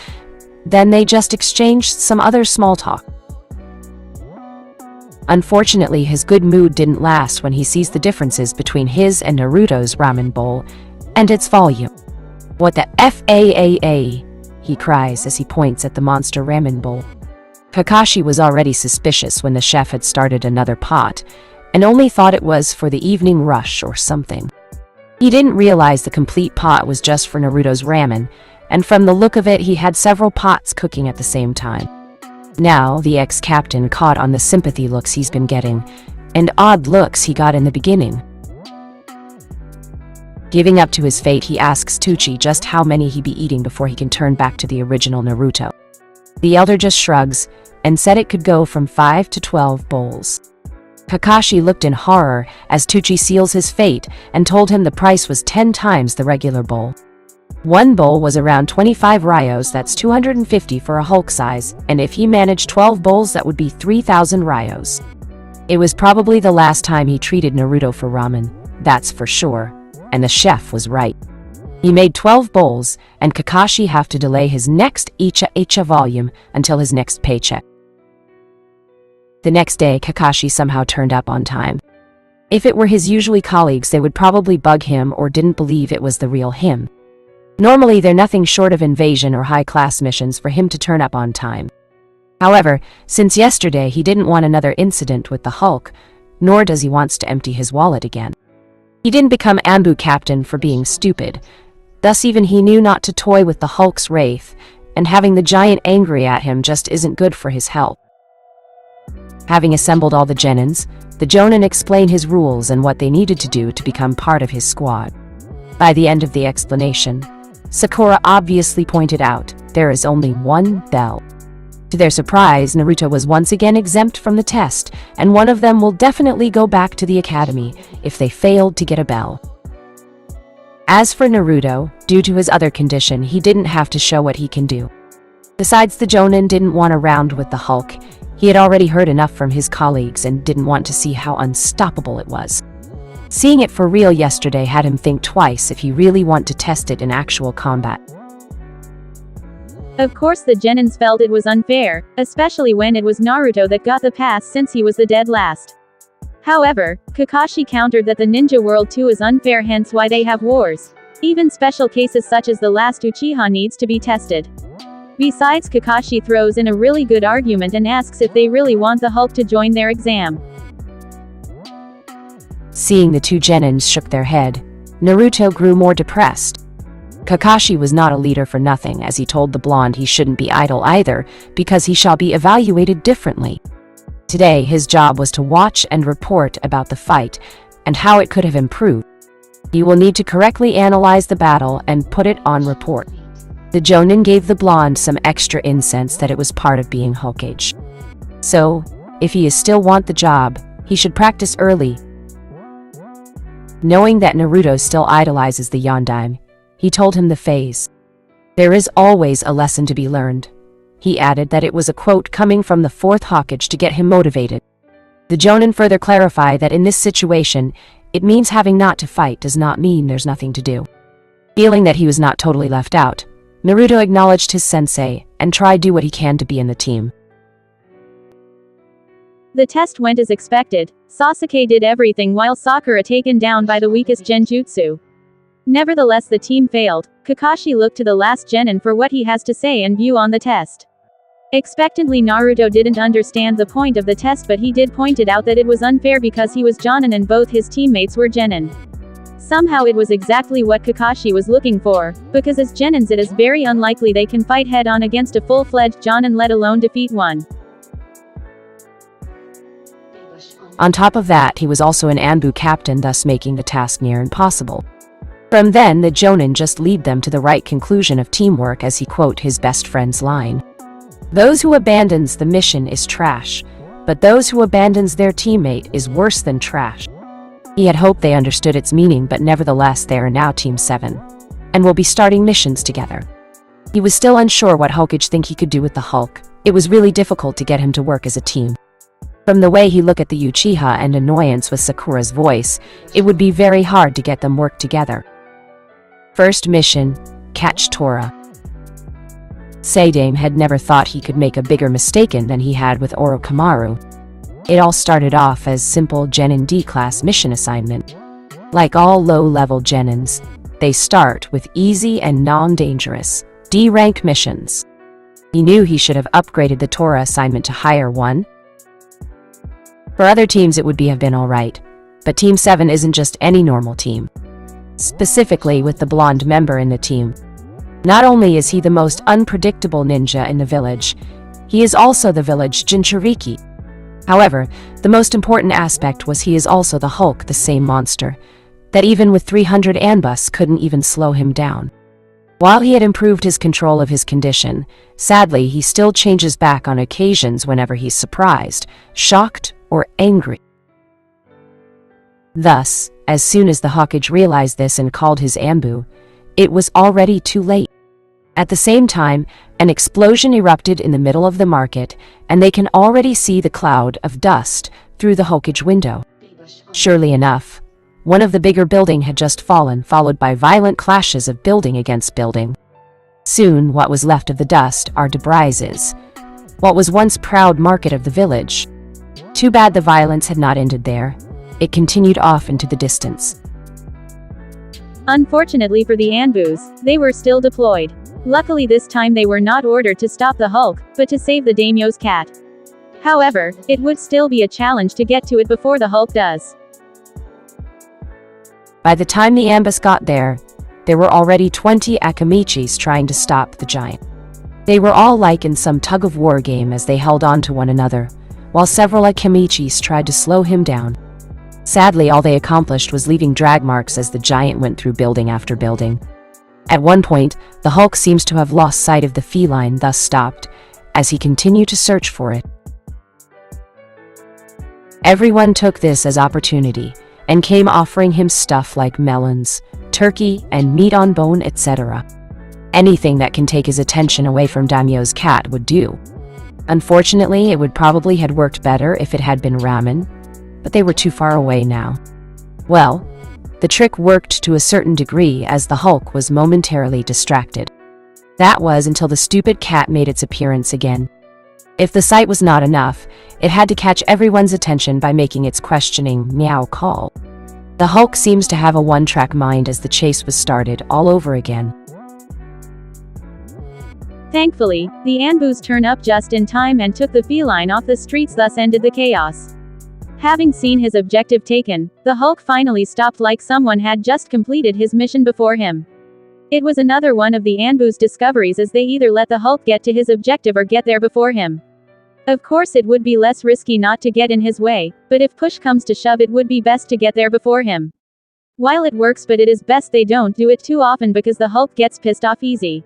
Then they just exchanged some other small talk. Unfortunately, his good mood didn't last when he sees the differences between his and Naruto's ramen bowl and its volume. "What the FAAA?" he cries as he points at the monster ramen bowl. Kakashi was already suspicious when the chef had started another pot, and only thought it was for the evening rush or something. He didn't realize the complete pot was just for Naruto's ramen, and from the look of it he had several pots cooking at the same time. Now, the ex-captain caught on the sympathy looks he's been getting, and odd looks he got in the beginning. Giving up to his fate, he asks Tsuchi just how many he'd be eating before he can turn back to the original Naruto. The elder just shrugs, and said it could go from 5 to 12 bowls. Kakashi looked in horror as Tsuchi seals his fate and told him the price was 10 times the regular bowl. One bowl was around 25 ryos, that's 250 for a Hulk size, and if he managed 12 bowls that would be 3,000 ryos. It was probably the last time he treated Naruto for ramen, that's for sure, and the chef was right. He made 12 bowls, and Kakashi have to delay his next Icha volume until his next paycheck. The next day, Kakashi somehow turned up on time. If it were his usual colleagues, they would probably bug him or didn't believe it was the real him. Normally, they're nothing short of invasion or high-class missions for him to turn up on time. However, since yesterday he didn't want another incident with the Hulk, nor does he want to empty his wallet again. He didn't become Anbu captain for being stupid, thus even he knew not to toy with the Hulk's wraith, and having the giant angry at him just isn't good for his health. Having assembled all the genins, the Jonin explained his rules and what they needed to do to become part of his squad. By the end of the explanation, Sakura obviously pointed out there is only one bell. To their surprise, Naruto was once again exempt from the test, and one of them will definitely go back to the academy if they failed to get a bell. As for Naruto, due to his other condition, he didn't have to show what he can do. Besides, the Jonin didn't want a round with the Hulk. He had already heard enough from his colleagues and didn't want to see how unstoppable it was. Seeing it for real yesterday had him think twice if he really want to test it in actual combat. Of course the Genins felt it was unfair, especially when it was Naruto that got the pass since he was the dead last. However, Kakashi countered that the ninja world too is unfair, hence why they have wars. Even special cases such as the last Uchiha needs to be tested. Besides, Kakashi throws in a really good argument and asks if they really want the Hulk to join their exam. Seeing the two Genins shook their head, Naruto grew more depressed. Kakashi was not a leader for nothing, as he told the blonde he shouldn't be idle either, because he shall be evaluated differently. Today, his job was to watch and report about the fight, and how it could have improved. He will need to correctly analyze the battle and put it on report. The Jonin gave the blonde some extra incense that it was part of being Hokage. So, if he is still want the job, he should practice early. Knowing that Naruto still idolizes the Yondaime, he told him the phase. There is always a lesson to be learned. He added that it was a quote coming from the fourth Hokage to get him motivated. The Jonin further clarified that in this situation, it means having not to fight does not mean there's nothing to do. Feeling that he was not totally left out, Naruto acknowledged his sensei and tried do what he can to be in the team. The test went as expected. Sasuke did everything while Sakura taken down by the weakest genjutsu. Nevertheless, the team failed. Kakashi looked to the last Genin for what he has to say and view on the test. Expectantly, Naruto didn't understand the point of the test, but he did pointed out that it was unfair because he was Jonin and both his teammates were Genin. Somehow it was exactly what Kakashi was looking for, because as Genins it is very unlikely they can fight head-on against a full-fledged Jonin, let alone defeat one. On top of that, he was also an Anbu captain, thus making the task near impossible. From then, the Jonin just lead them to the right conclusion of teamwork, as he quote his best friend's line. Those who abandons the mission is trash, but those who abandons their teammate is worse than trash. He had hoped they understood its meaning, but nevertheless they are now Team 7, and will be starting missions together. He was still unsure what Hokage think he could do with the Hulk. It was really difficult to get him to work as a team. From the way he looked at the Uchiha and annoyance with Sakura's voice, it would be very hard to get them work together. First mission, catch Tora. Seidame had never thought he could make a bigger mistake than he had with Orochimaru. It all started off as simple Genin D-class mission assignment. Like all low-level Genins, they start with easy and non-dangerous D-rank missions. He knew he should have upgraded the Tora assignment to higher one. For other teams it would have been alright, but Team 7 isn't just any normal team. Specifically with the blonde member in the team. Not only is he the most unpredictable ninja in the village, he is also the village Jinchuriki. However, the most important aspect was he is also the Hulk, the same monster, that even with 300 Anbus couldn't even slow him down. While he had improved his control of his condition, sadly he still changes back on occasions whenever he's surprised, shocked, or angry. Thus, as soon as the Hawkage realized this and called his Anbu, it was already too late. At the same time, an explosion erupted in the middle of the market, and they can already see the cloud of dust through the Hawkage window. Surely enough, one of the bigger building had just fallen, followed by violent clashes of building against building. Soon, what was left of the dust are debrises, what was once proud market of the village. Too bad the violence had not ended there. It continued off into the distance. Unfortunately for the Anbus, they were still deployed. Luckily this time they were not ordered to stop the Hulk, but to save the daimyo's cat. However, it would still be a challenge to get to it before the Hulk does. By the time the Anbus got there were already 20 Akamichis trying to stop the giant. They were all like in some tug-of-war game as they held on to one another, while several Akamichis tried to slow him down. Sadly, all they accomplished was leaving drag marks as the giant went through building after building. At one point, the Hulk seems to have lost sight of the feline, thus stopped, as he continued to search for it. Everyone took this as opportunity, and came offering him stuff like melons, turkey, and meat on bone, etc. Anything that can take his attention away from Daimyo's cat would do. Unfortunately, it would probably had worked better if it had been ramen, but they were too far away now. Well, the trick worked to a certain degree as the Hulk was momentarily distracted. That was until the stupid cat made its appearance again. If the sight was not enough, it had to catch everyone's attention by making its questioning meow call. The Hulk seems to have a one-track mind as the chase was started all over again. Thankfully, the Anbus turned up just in time and took the feline off the streets, thus ended the chaos. Having seen his objective taken, the Hulk finally stopped like someone had just completed his mission before him. It was another one of the Anbus' discoveries as they either let the Hulk get to his objective or get there before him. Of course it would be less risky not to get in his way, but if push comes to shove it would be best to get there before him. While it works, but it is best they don't do it too often because the Hulk gets pissed off easy.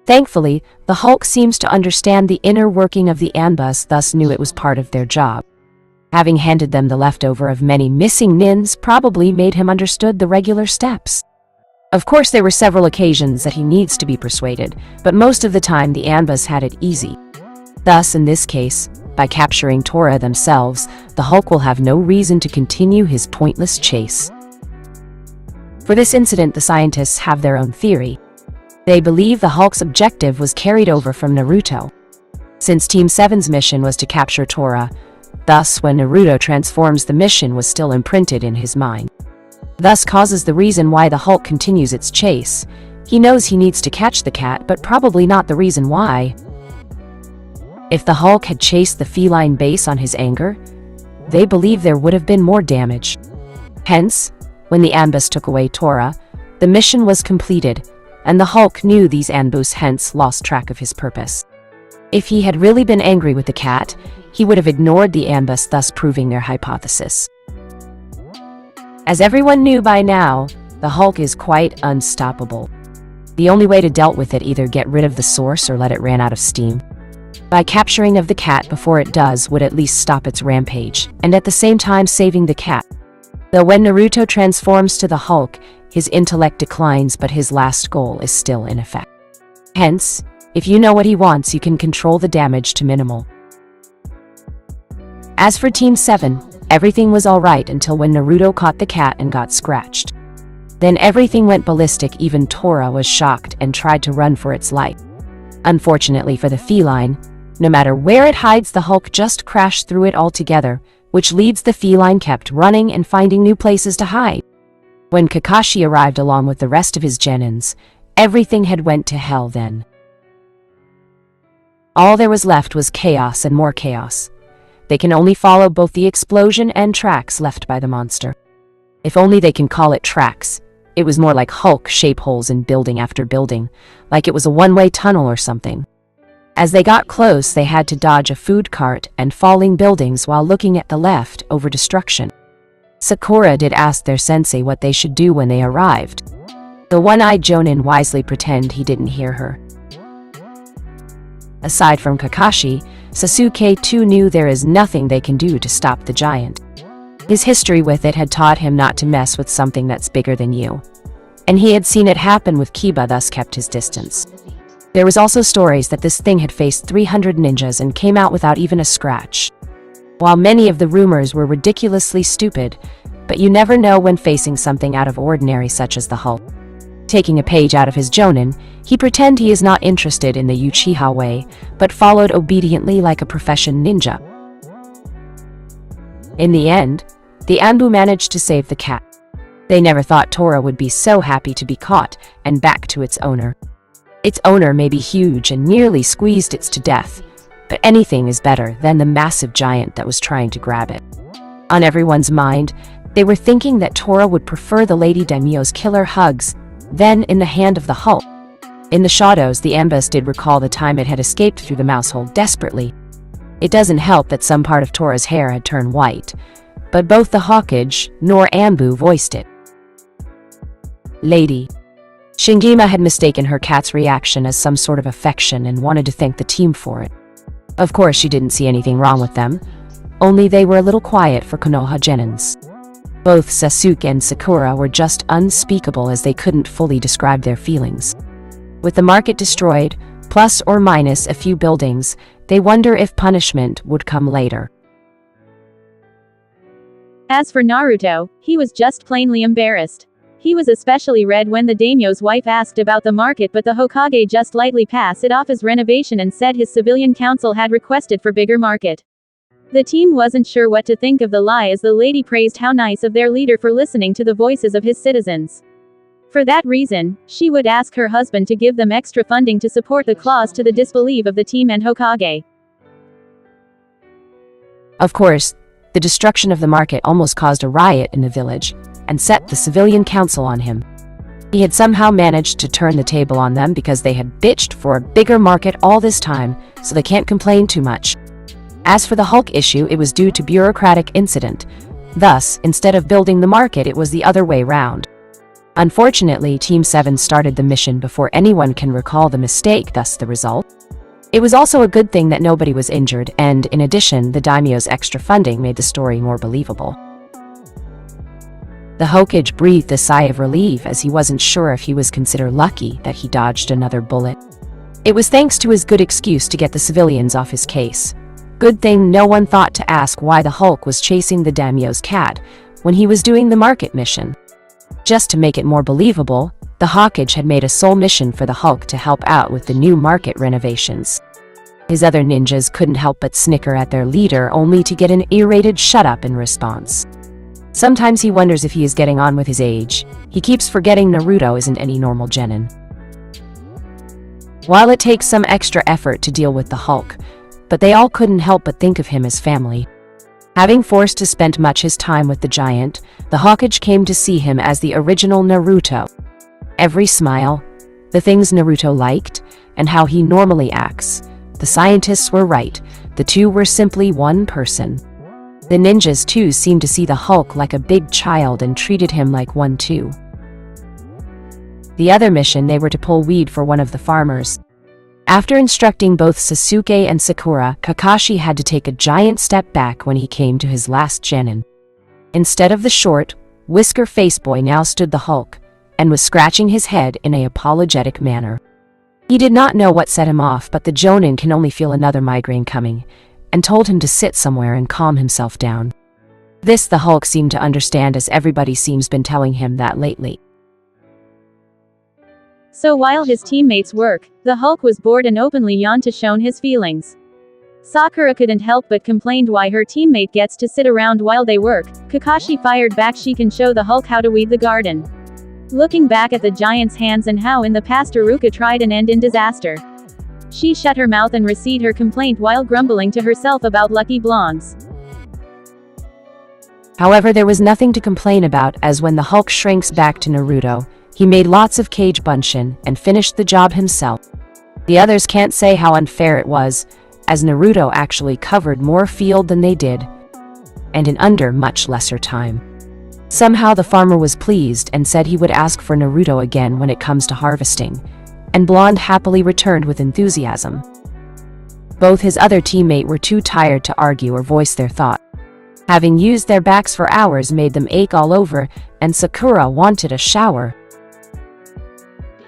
Thankfully, the Hulk seems to understand the inner working of the Anbus, thus knew it was part of their job. Having handed them the leftover of many missing nins probably made him understood the regular steps. Of course there were several occasions that he needs to be persuaded, but most of the time the Anbus had it easy. Thus, in this case, by capturing Tora themselves, the Hulk will have no reason to continue his pointless chase. For this incident, the scientists have their own theory. They believe the Hulk's objective was carried over from Naruto. Since Team 7's mission was to capture Tora, thus when Naruto transforms, the mission was still imprinted in his mind. Thus causes the reason why the Hulk continues its chase. He knows he needs to catch the cat, but probably not the reason why. If the Hulk had chased the feline base on his anger, they believe there would have been more damage. Hence, when the Anbus took away Tora, the mission was completed, and the Hulk knew these Anbus, hence lost track of his purpose. If he had really been angry with the cat, he would have ignored the Anbus, thus proving their hypothesis. As everyone knew by now, the Hulk is quite unstoppable. The only way to deal with it, either get rid of the source or let it run out of steam. By capturing of the cat before it does would at least stop its rampage, and at the same time saving the cat. Though when Naruto transforms to the Hulk, his intellect declines, but his last goal is still in effect. Hence, if you know what he wants, you can control the damage to minimal. As for Team 7, everything was alright until when Naruto caught the cat and got scratched. Then everything went ballistic. Even Tora was shocked and tried to run for its life. Unfortunately for the feline, no matter where it hides, the Hulk just crashed through it altogether, which leads the feline kept running and finding new places to hide. When Kakashi arrived along with the rest of his genins, everything had went to hell then. All there was left was chaos and more chaos. They can only follow both the explosion and tracks left by the monster. If only they can call it tracks. It was more like Hulk shape holes in building after building, like it was a one-way tunnel or something. As they got close, they had to dodge a food cart and falling buildings while looking at the left over destruction. Sakura did ask their sensei what they should do when they arrived. The one-eyed Jonin wisely pretended he didn't hear her. Aside from Kakashi, Sasuke too knew there is nothing they can do to stop the giant. His history with it had taught him not to mess with something that's bigger than you. And he had seen it happen with Kiba, thus kept his distance. There was also stories that this thing had faced 300 ninjas and came out without even a scratch. While many of the rumors were ridiculously stupid, but you never know when facing something out of ordinary such as the Hulk. Taking a page out of his Jonin, he pretended he is not interested in the Uchiha way, but followed obediently like a professional ninja. In the end, the Anbu managed to save the cat. They never thought Tora would be so happy to be caught and back to its owner. Its owner may be huge and nearly squeezed it to death, but anything is better than the massive giant that was trying to grab it. On everyone's mind, they were thinking that Tora would prefer the Lady Daimyo's killer hugs than in the hand of the Hulk. In the shadows, the Ambus did recall the time it had escaped through the mouse hole desperately. It doesn't help that some part of Tora's hair had turned white, but both the Hawkage nor Anbu voiced it. Lady. Shingima had mistaken her cat's reaction as some sort of affection and wanted to thank the team for it. Of course, she didn't see anything wrong with them, only they were a little quiet for Konoha Genins. Both Sasuke and Sakura were just unspeakable as they couldn't fully describe their feelings. With the market destroyed, plus or minus a few buildings, they wonder if punishment would come later. As for Naruto, he was just plainly embarrassed. He was especially red when the daimyo's wife asked about the market, but the Hokage just lightly passed it off as renovation and said his civilian council had requested for bigger market. The team wasn't sure what to think of the lie as the lady praised how nice of their leader for listening to the voices of his citizens. For that reason, she would ask her husband to give them extra funding to support the clause to the disbelief of the team and Hokage. Of course, the destruction of the market almost caused a riot in the village and set the civilian council on him. He had somehow managed to turn the table on them because they had bitched for a bigger market all this time, so they can't complain too much. As for the Hulk issue, it was due to bureaucratic incident. Thus, instead of building the market, it was the other way round. Unfortunately, Team 7 started the mission before anyone can recall the mistake, thus the result. It was also a good thing that nobody was injured, and in addition, the daimyo's extra funding made the story more believable. The Hokage breathed a sigh of relief as he wasn't sure if he was considered lucky that he dodged another bullet. It was thanks to his good excuse to get the civilians off his case. Good thing no one thought to ask why the Hulk was chasing the daimyo's cat when he was doing the market mission. Just to make it more believable, the Hokage had made a sole mission for the Hulk to help out with the new market renovations. His other ninjas couldn't help but snicker at their leader, only to get an irritated shut up in response. Sometimes he wonders if he is getting on with his age. He keeps forgetting Naruto isn't any normal genin. While it takes some extra effort to deal with the Hulk, but they all couldn't help but think of him as family. Having forced to spend much his time with the giant, the Hokage came to see him as the original Naruto. Every smile, the things Naruto liked, and how he normally acts. The scientists were right, the two were simply one person. The ninjas too seemed to see the Hulk like a big child and treated him like one too. The other mission, they were to pull weed for one of the farmers. After instructing both Sasuke and Sakura, Kakashi had to take a giant step back when he came to his last genin. Instead of the short, whisker face boy now stood the Hulk, and was scratching his head in an apologetic manner. He did not know what set him off, but the Jonin can only feel another migraine coming, and told him to sit somewhere and calm himself down. This the Hulk seemed to understand, as everybody seems been telling him that lately. So while his teammates work, the Hulk was bored and openly yawned to show his feelings. Sakura couldn't help but complained why her teammate gets to sit around while they work. Kakashi fired back, she can show the Hulk how to weed the garden. Looking back at the giant's hands and how in the past Iruka tried an end in disaster. She shut her mouth and received her complaint while grumbling to herself about lucky blondes. However, there was nothing to complain about, as when the Hulk shrinks back to Naruto, he made lots of cage bunshin and finished the job himself. The others can't say how unfair it was, as Naruto actually covered more field than they did, and in under much lesser time. Somehow the farmer was pleased and said he would ask for Naruto again when it comes to harvesting, and Blonde happily returned with enthusiasm. Both his other teammate were too tired to argue or voice their thought. Having used their backs for hours made them ache all over, and Sakura wanted a shower.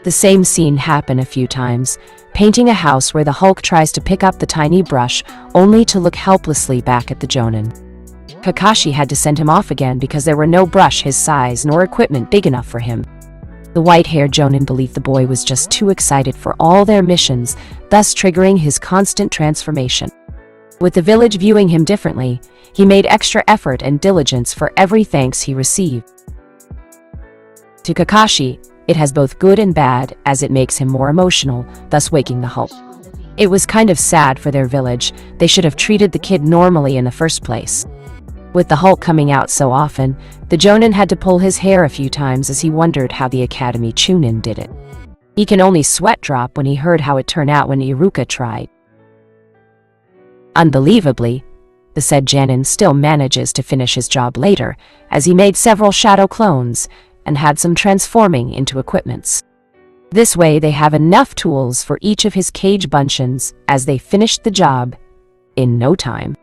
The same scene happened a few times, painting a house where the Hulk tries to pick up the tiny brush, only to look helplessly back at the Jonin. Kakashi had to send him off again because there were no brush his size nor equipment big enough for him. The white-haired Jonin believed the boy was just too excited for all their missions, thus triggering his constant transformation. With the village viewing him differently, he made extra effort and diligence for every thanks he received. To Kakashi, it has both good and bad, as it makes him more emotional, thus waking the Hulk. It was kind of sad for their village. They should have treated the kid normally in the first place. With the Hulk coming out so often, the Jonin had to pull his hair a few times as he wondered how the Academy Chunin did it. He can only sweat drop when he heard how it turned out when Iruka tried. Unbelievably, the said Jonin still manages to finish his job later, as he made several shadow clones and had some transforming into equipments. This way they have enough tools for each of his cage bunshins as they finished the job in no time.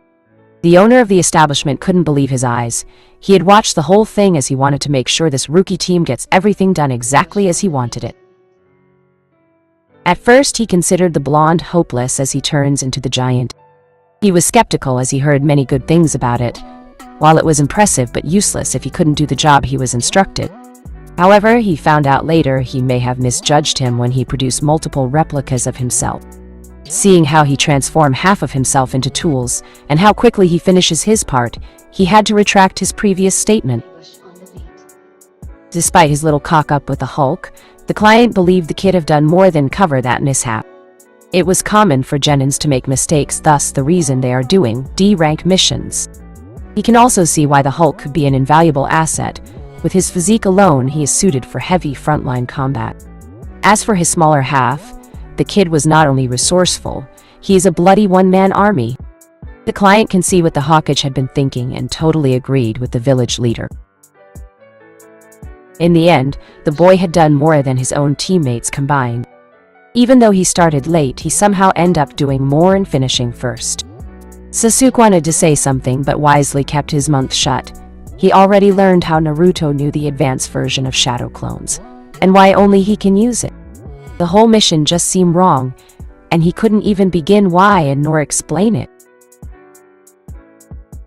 The owner of the establishment couldn't believe his eyes. He had watched the whole thing as he wanted to make sure this rookie team gets everything done exactly as he wanted it. At first, he considered the blonde hopeless as he turns into the giant. He was skeptical as he heard many good things about it, while it was impressive but useless if he couldn't do the job he was instructed. However, he found out later he may have misjudged him when he produced multiple replicas of himself. Seeing how he transformed half of himself into tools, and how quickly he finishes his part, he had to retract his previous statement. Despite his little cock-up with the Hulk, the client believed the kid have done more than cover that mishap. It was common for Genins to make mistakes, thus the reason they are doing D-rank missions. He can also see why the Hulk could be an invaluable asset. With his physique alone, he is suited for heavy frontline combat. As for his smaller half, the kid was not only resourceful, he is a bloody one-man army. The client can see what the Hawkeye had been thinking and totally agreed with the village leader. In the end, the boy had done more than his own teammates combined. Even though he started late, he somehow ended up doing more and finishing first. Sasuke wanted to say something but wisely kept his mouth shut. He already learned how Naruto knew the advanced version of shadow clones, and why only he can use it. The whole mission just seemed wrong, and he couldn't even begin why and nor explain it.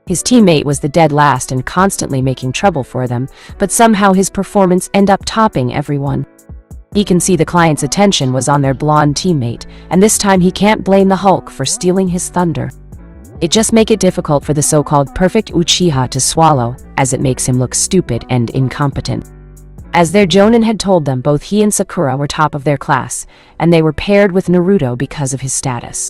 His teammate was the dead last and constantly making trouble for them, but somehow his performance ended up topping everyone. He can see the client's attention was on their blonde teammate, and this time he can't blame the Hulk for stealing his thunder. It just makes it difficult for the so-called perfect Uchiha to swallow, as it makes him look stupid and incompetent. As their Jonin had told them, both he and Sakura were top of their class, and they were paired with Naruto because of his status.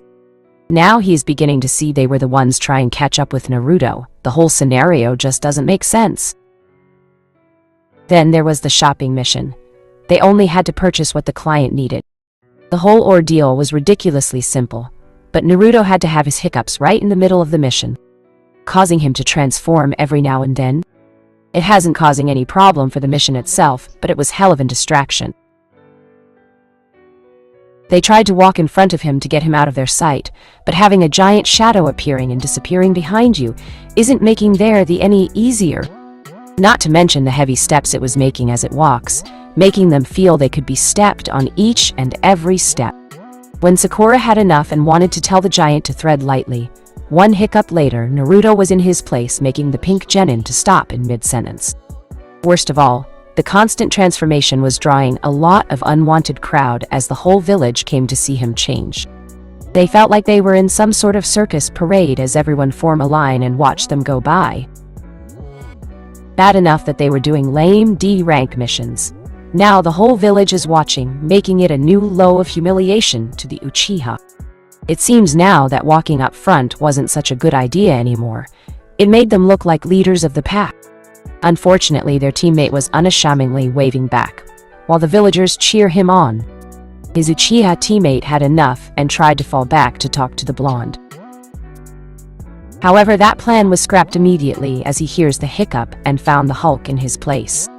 Now he is beginning to see they were the ones trying to catch up with Naruto. The whole scenario just doesn't make sense. Then there was the shopping mission. They only had to purchase what the client needed. The whole ordeal was ridiculously simple, but Naruto had to have his hiccups right in the middle of the mission, causing him to transform every now and then. It hasn't causing any problem for the mission itself, but it was hell of a distraction. They tried to walk in front of him to get him out of their sight, but having a giant shadow appearing and disappearing behind you isn't making the any easier. Not to mention the heavy steps it was making as it walks, making them feel they could be stepped on each and every step. When Sakura had enough and wanted to tell the giant to tread lightly, one hiccup later, Naruto was in his place making the pink genin to stop in mid-sentence. Worst of all, the constant transformation was drawing a lot of unwanted crowd as the whole village came to see him change. They felt like they were in some sort of circus parade as everyone formed a line and watched them go by. Bad enough that they were doing lame D-rank missions. Now the whole village is watching, making it a new low of humiliation to the Uchiha. It seems now that walking up front wasn't such a good idea anymore. It made them look like leaders of the pack. Unfortunately, their teammate was unashamedly waving back, while the villagers cheer him on. His Uchiha teammate had enough and tried to fall back to talk to the blonde. However, that plan was scrapped immediately as he hears the hiccup and found the Hulk in his place.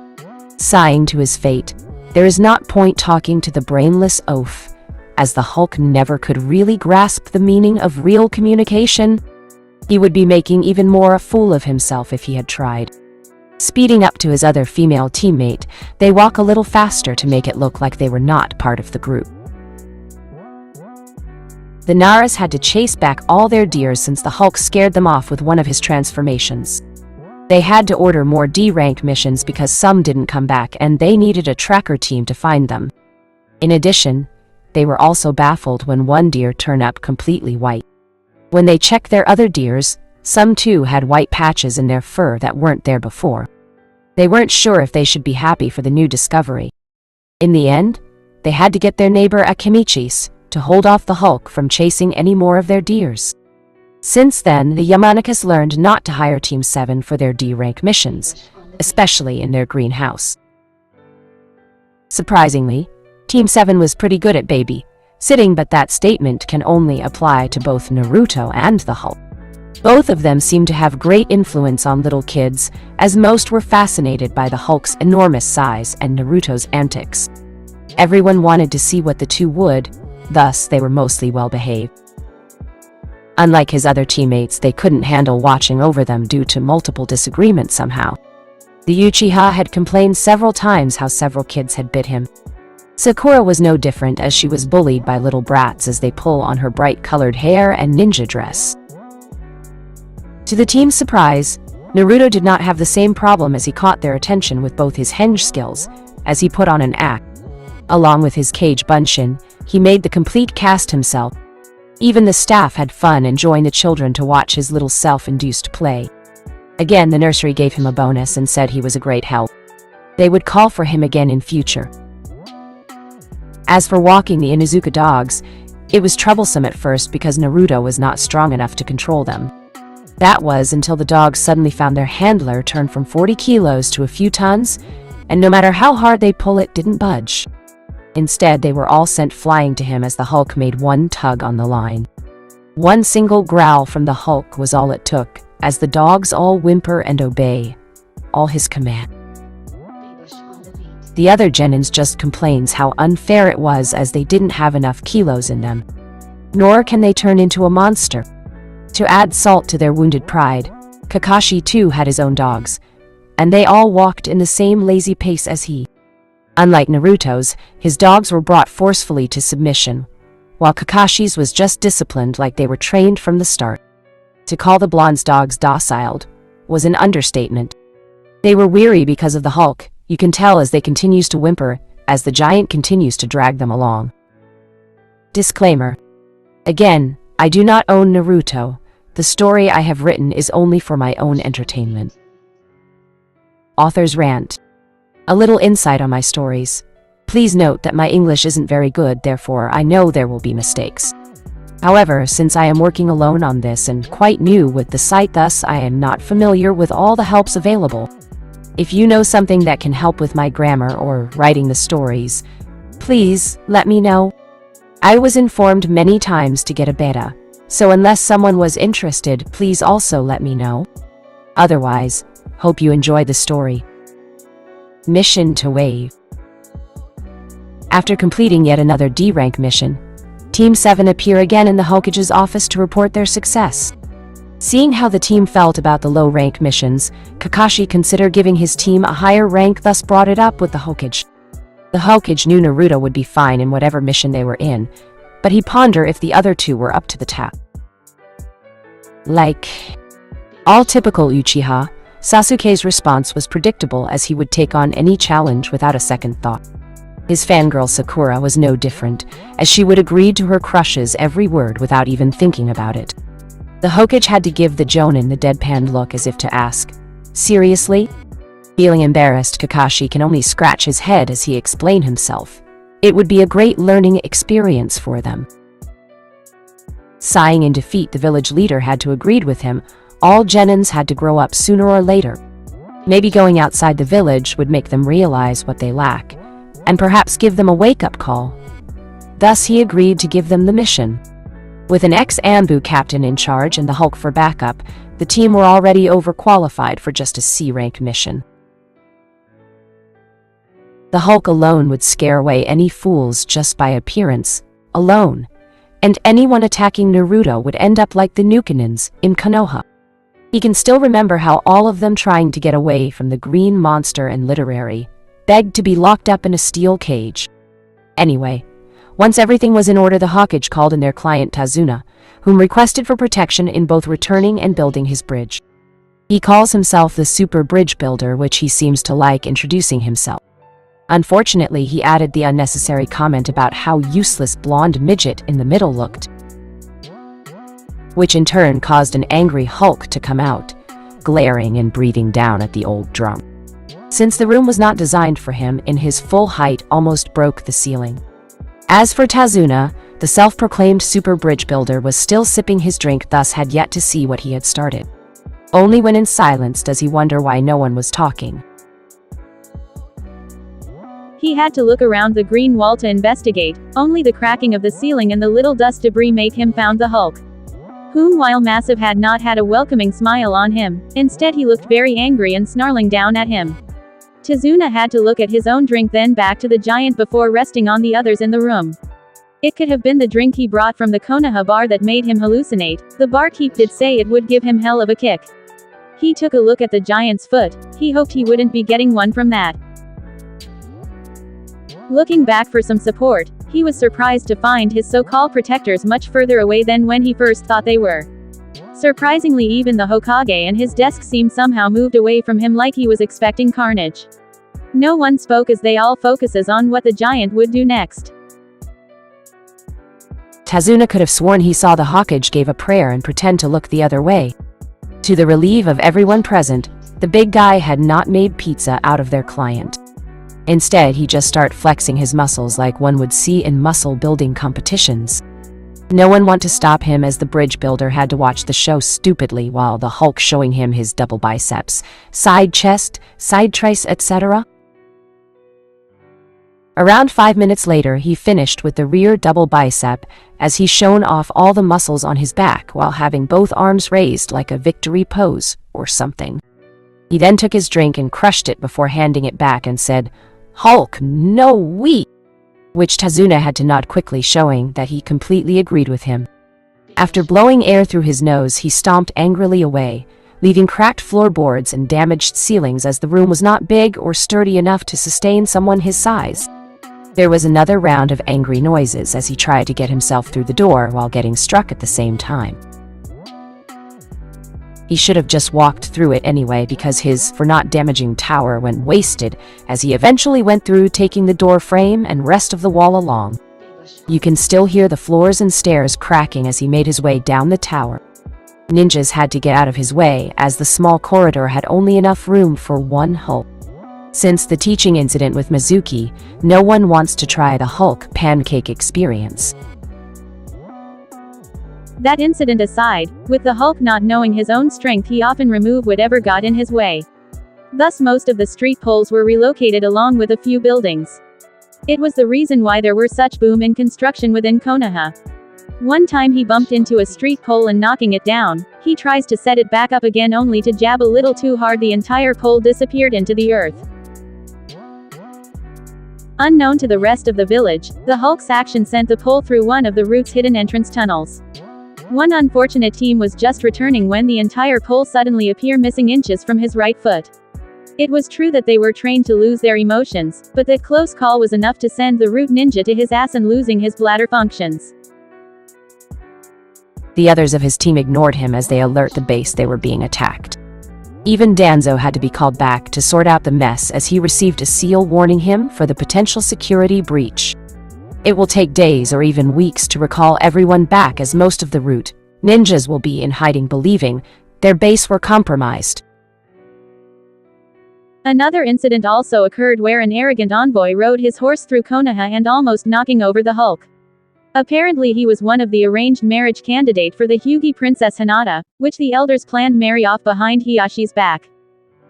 Sighing to his fate, there is not point talking to the brainless oaf, as the Hulk never could really grasp the meaning of real communication. He would be making even more a fool of himself if he had tried. Speeding up to his other female teammate, they walk a little faster to make it look like they were not part of the group. The Naras had to chase back all their deers since the Hulk scared them off with one of his transformations. They had to order more D-rank missions because some didn't come back and they needed a tracker team to find them. In addition, they were also baffled when one deer turned up completely white. When they checked their other deers, some too had white patches in their fur that weren't there before. They weren't sure if they should be happy for the new discovery. In the end, they had to get their neighbor Akimichi's to hold off the Hulk from chasing any more of their deers. Since then, the Yamanakas learned not to hire Team 7 for their D-rank missions, especially in their greenhouse. Surprisingly, Team 7 was pretty good at baby-sitting, but that statement can only apply to both Naruto and the Hulk. Both of them seemed to have great influence on little kids, as most were fascinated by the Hulk's enormous size and Naruto's antics. Everyone wanted to see what the two would, thus they were mostly well-behaved. Unlike his other teammates, they couldn't handle watching over them due to multiple disagreements somehow. The Uchiha had complained several times how several kids had bit him. Sakura was no different, as she was bullied by little brats as they pull on her bright-colored hair and ninja dress. To the team's surprise, Naruto did not have the same problem as he caught their attention with both his henge skills, as he put on an act. Along with his cage bunshin, he made the complete cast himself. Even the staff had fun enjoying the children to watch his little self-induced play. Again, the nursery gave him a bonus and said he was a great help. They would call for him again in future. As for walking the Inuzuka dogs, it was troublesome at first because Naruto was not strong enough to control them. That was until the dogs suddenly found their handler turn from 40 kilos to a few tons, and no matter how hard they pull, it didn't budge. Instead, they were all sent flying to him as the Hulk made one tug on the line. One single growl from the Hulk was all it took, as the dogs all whimper and obey all his command. The other genins just complains how unfair it was, as they didn't have enough kilos in them. Nor can they turn into a monster. To add salt to their wounded pride, Kakashi too had his own dogs, and they all walked in the same lazy pace as he. Unlike Naruto's, his dogs were brought forcefully to submission, while Kakashi's was just disciplined like they were trained from the start. To call the blonde's dogs docile was an understatement. They were weary because of the Hulk, you can tell as they continues to whimper, as the giant continues to drag them along. Disclaimer. Again, I do not own Naruto. The story I have written is only for my own entertainment. Author's rant. A little insight on my stories. Please note that my English isn't very good, therefore I know there will be mistakes. However, since I am working alone on this and quite new with the site, thus I am not familiar with all the helps available. If you know something that can help with my grammar or writing the stories, please let me know. I was informed many times to get a beta, so unless someone was interested, please also let me know. Otherwise, hope you enjoy the story. Mission to Wave. After completing yet another D-rank mission, Team 7 appear again in the Hokage's office to report their success. Seeing how the team felt about the low-rank missions, Kakashi considered giving his team a higher rank, thus brought it up with the Hokage. The Hokage knew Naruto would be fine in whatever mission they were in, but he pondered if the other two were up to the task. Like all typical Uchiha, Sasuke's response was predictable, as he would take on any challenge without a second thought. His fangirl Sakura was no different, as she would agree to her crush's every word without even thinking about it. The Hokage had to give the Jonin the deadpan look as if to ask, "Seriously?" Feeling embarrassed, Kakashi can only scratch his head as he explained himself. It would be a great learning experience for them. Sighing in defeat, the village leader had to agree with him. All genins had to grow up sooner or later. Maybe going outside the village would make them realize what they lack, and perhaps give them a wake-up call. Thus he agreed to give them the mission. With an ex-Anbu captain in charge and the Hulk for backup, the team were already overqualified for just a C-rank mission. The Hulk alone would scare away any fools just by appearance, alone, and anyone attacking Naruto would end up like the Nukenins in Konoha. He can still remember how all of them trying to get away from the green monster and literary begged to be locked up in a steel cage. Anyway, once everything was in order, the Hawkage called in their client Tazuna, whom requested for protection in both returning and building his bridge. He calls himself the Super Bridge Builder, which he seems to like introducing himself. Unfortunately, he added the unnecessary comment about how useless blonde midget in the middle looked, which in turn caused an angry Hulk to come out, glaring and breathing down at the old drunk. Since the room was not designed for him, in his full height almost broke the ceiling. As for Tazuna, the self-proclaimed Super Bridge Builder was still sipping his drink, thus had yet to see what he had started. Only when in silence does he wonder why no one was talking. He had to look around the green wall to investigate. Only the cracking of the ceiling and the little dust debris made him found the Hulk, whom, while massive, had not had a welcoming smile on him. Instead, he looked very angry and snarling down at him. Tazuna had to look at his own drink, then back to the giant before resting on the others in the room. It could have been the drink he brought from the Konoha bar that made him hallucinate. The barkeep did say it would give him hell of a kick. He took a look at the giant's foot. He hoped he wouldn't be getting one from that. Looking back for some support, he was surprised to find his so-called protectors much further away than when he first thought they were. Surprisingly, even the Hokage and his desk seemed somehow moved away from him, like he was expecting carnage. No one spoke as they all focuses on what the giant would do next. Tazuna could have sworn he saw the Hokage gave a prayer and pretend to look the other way. To the relief of everyone present, the big guy had not made pizza out of their client. Instead, he just started flexing his muscles like one would see in muscle building competitions. No one wanted to stop him, as the bridge builder had to watch the show stupidly while the Hulk showing him his double biceps, side chest, side triceps, etc. Around 5 minutes later, he finished with the rear double bicep, as he shown off all the muscles on his back while having both arms raised like a victory pose or something. He then took his drink and crushed it before handing it back and said, "Hulk, no we," which Tazuna had to nod quickly, showing that he completely agreed with him. After blowing air through his nose, he stomped angrily away, leaving cracked floorboards and damaged ceilings, as the room was not big or sturdy enough to sustain someone his size. There was another round of angry noises as he tried to get himself through the door while getting struck at the same time. He should have just walked through it anyway, because his for not damaging tower went wasted as he eventually went through, taking the door frame and rest of the wall along. You can still hear the floors and stairs cracking as he made his way down the tower. Ninjas had to get out of his way, as the small corridor had only enough room for one Hulk. Since the teaching incident with Mizuki, no one wants to try the Hulk pancake experience. That incident aside, with the Hulk not knowing his own strength, he often removed whatever got in his way. Thus most of the street poles were relocated along with a few buildings. It was the reason why there were such boom in construction within Konoha. One time he bumped into a street pole and knocking it down, he tries to set it back up again only to jab a little too hard. The entire pole disappeared into the earth. Unknown to the rest of the village, the Hulk's action sent the pole through one of the route's hidden entrance tunnels. One unfortunate team was just returning when the entire pole suddenly appeared missing inches from his right foot. It was true that they were trained to lose their emotions, but that close call was enough to send the root ninja to his ass and losing his bladder functions. The others of his team ignored him as they alert the base they were being attacked. Even Danzo had to be called back to sort out the mess, as he received a seal warning him for the potential security breach. It will take days or even weeks to recall everyone back, as most of the root ninjas will be in hiding, believing their base were compromised. Another incident also occurred where an arrogant envoy rode his horse through Konoha and almost knocking over the Hulk. Apparently he was one of the arranged marriage candidate for the Hyuga princess Hinata, which the elders planned marry off behind Hiyashi's back.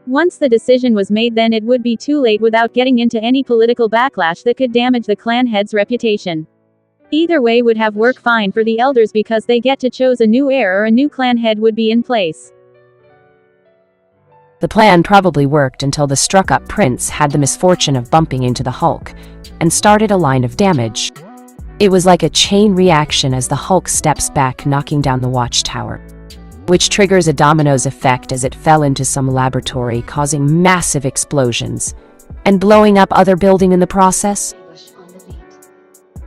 Once the decision was made, then it would be too late without getting into any political backlash that could damage the clan head's reputation. Either way would have worked fine for the elders because they get to choose a new heir or a new clan head would be in place. The plan probably worked until the struck-up prince had the misfortune of bumping into the Hulk, and started a line of damage. It was like a chain reaction as the Hulk steps back, knocking down the watchtower, which triggers a dominoes effect as it fell into some laboratory, causing massive explosions, and blowing up other building in the process.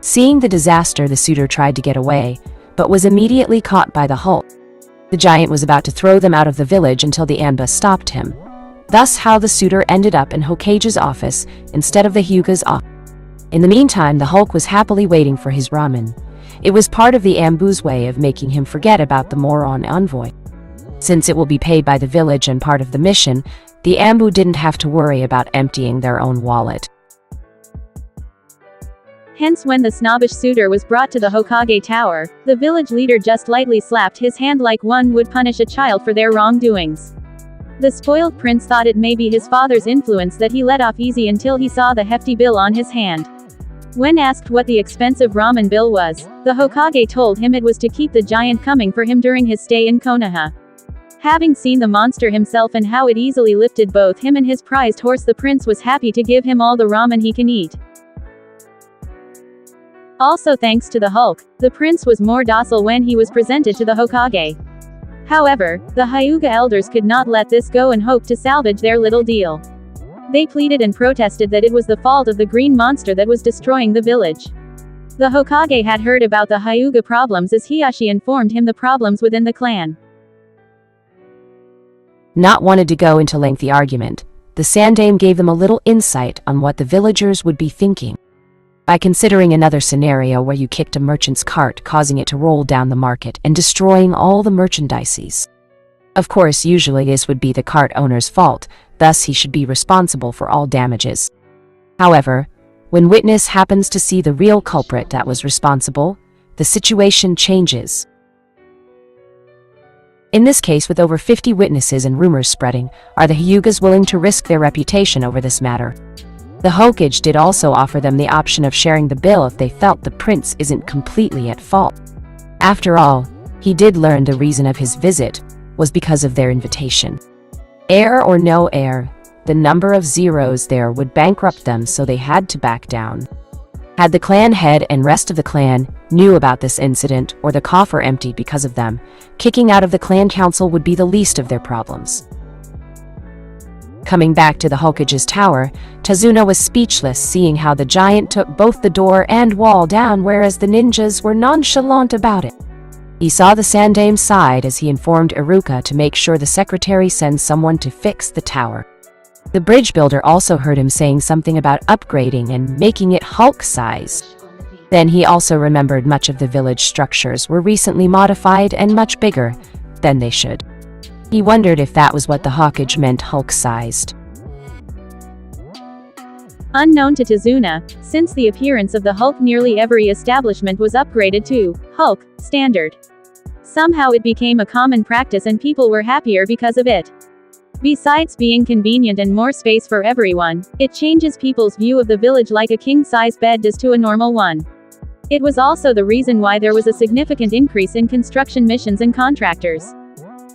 Seeing the disaster, the suitor tried to get away, but was immediately caught by the Hulk. The giant was about to throw them out of the village until the Anba stopped him. Thus how the suitor ended up in Hokage's office instead of the Hyuga's office. In the meantime, the Hulk was happily waiting for his ramen. It was part of the Ambu's way of making him forget about the moron envoy. Since it will be paid by the village and part of the mission, the Ambu didn't have to worry about emptying their own wallet. Hence when the snobbish suitor was brought to the Hokage tower, the village leader just lightly slapped his hand like one would punish a child for their wrongdoings. The spoiled prince thought it may be his father's influence that he let off easy until he saw the hefty bill on his hand. When asked what the expensive ramen bill was, the Hokage told him it was to keep the giant coming for him during his stay in Konoha. Having seen the monster himself and how it easily lifted both him and his prized horse, the prince was happy to give him all the ramen he can eat. Also thanks to the Hulk, the prince was more docile when he was presented to the Hokage. However, the Hyuga elders could not let this go and hoped to salvage their little deal. They pleaded and protested that it was the fault of the green monster that was destroying the village. The Hokage had heard about the Hyuga problems as Hiyashi informed him the problems within the clan. Not wanted to go into lengthy argument, the Sandaime gave them a little insight on what the villagers would be thinking. By considering another scenario where you kicked a merchant's cart, causing it to roll down the market and destroying all the merchandises. Of course, usually this would be the cart owner's fault, thus he should be responsible for all damages. However, when witness happens to see the real culprit that was responsible, the situation changes. In this case, with over 50 witnesses and rumors spreading, are the Hyugas willing to risk their reputation over this matter? The Hokage did also offer them the option of sharing the bill if they felt the prince isn't completely at fault. After all, he did learn the reason of his visit was because of their invitation. Heir or no heir, the number of zeros there would bankrupt them, so they had to back down. Had the clan head and rest of the clan knew about this incident or the coffer emptied because of them, kicking out of the clan council would be the least of their problems. Coming back to the Hokage's tower, Tazuna was speechless seeing how the giant took both the door and wall down, whereas the ninjas were nonchalant about it. He saw the Sandaime's side as he informed Iruka to make sure the secretary sends someone to fix the tower. The bridge builder also heard him saying something about upgrading and making it Hulk-sized. Then he also remembered much of the village structures were recently modified and much bigger than they should. He wondered if that was what the Hokage meant, Hulk-sized. Unknown to Tazuna, since the appearance of the Hulk, nearly every establishment was upgraded to Hulk standard. Somehow it became a common practice and people were happier because of it. Besides being convenient and more space for everyone, it changes people's view of the village like a king-size bed does to a normal one. It was also the reason why there was a significant increase in construction missions and contractors.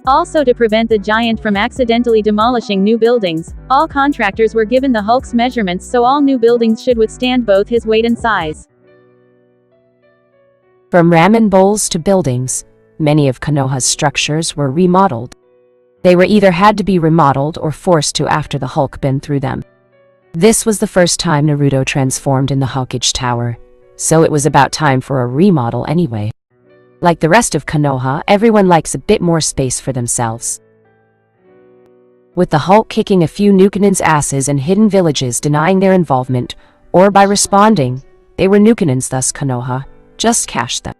Also, to prevent the giant from accidentally demolishing new buildings, all contractors were given the Hulk's measurements, so all new buildings should withstand both his weight and size. From ramen bowls to buildings, many of Konoha's structures were remodeled. They were either had to be remodeled or forced to after the Hulk been through them. This was the first time Naruto transformed in the Hokage Tower, so it was about time for a remodel anyway. Like the rest of Konoha, everyone likes a bit more space for themselves. With the Hulk kicking a few Nukanen's asses and hidden villages denying their involvement, or by responding, they were Nukanen's, thus Konoha just cashed them.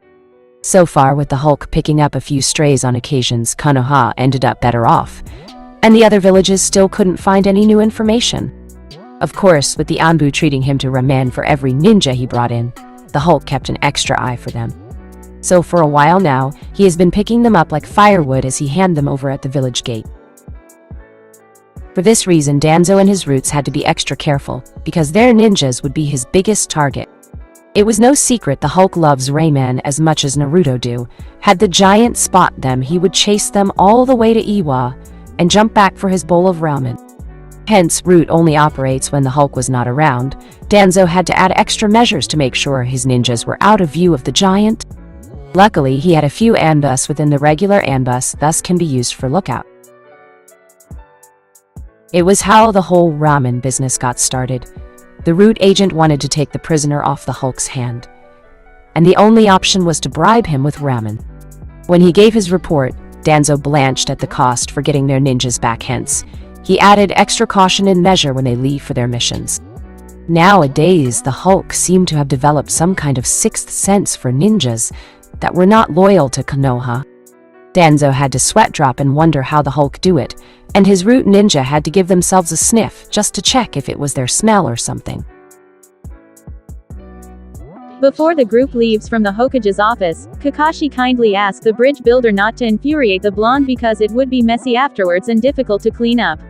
So far, with the Hulk picking up a few strays on occasions, Konoha ended up better off. and the other villages still couldn't find any new information. Of course, with the Anbu treating him to ramen for every ninja he brought in, the Hulk kept an extra eye for them. So for a while now, he has been picking them up like firewood as he handed them over at the village gate. For this reason, Danzo and his roots had to be extra careful, because their ninjas would be his biggest target. It was no secret the Hulk loves ramen as much as Naruto do. Had the giant spot them, he would chase them all the way to Iwa and jump back for his bowl of ramen. Hence, Root only operates when the Hulk was not around. Danzo had to add extra measures to make sure his ninjas were out of view of the giant. Luckily, he had a few ambus within the regular ambus, thus can be used for lookout. It was how the whole ramen business got started. The Root agent wanted to take the prisoner off the Hulk's hand, and the only option was to bribe him with ramen. When he gave his report, Danzo blanched at the cost for getting their ninjas back. Hence, he added extra caution and measure when they leave for their missions. Nowadays, the Hulk seemed to have developed some kind of sixth sense for ninjas that were not loyal to Konoha. Danzo had to sweat drop and wonder how the Hulk do it, and his Root ninja had to give themselves a sniff just to check if it was their smell or something. Before the group leaves from the Hokage's office, Kakashi kindly asks the bridge builder not to infuriate the blonde because it would be messy afterwards and difficult to clean up.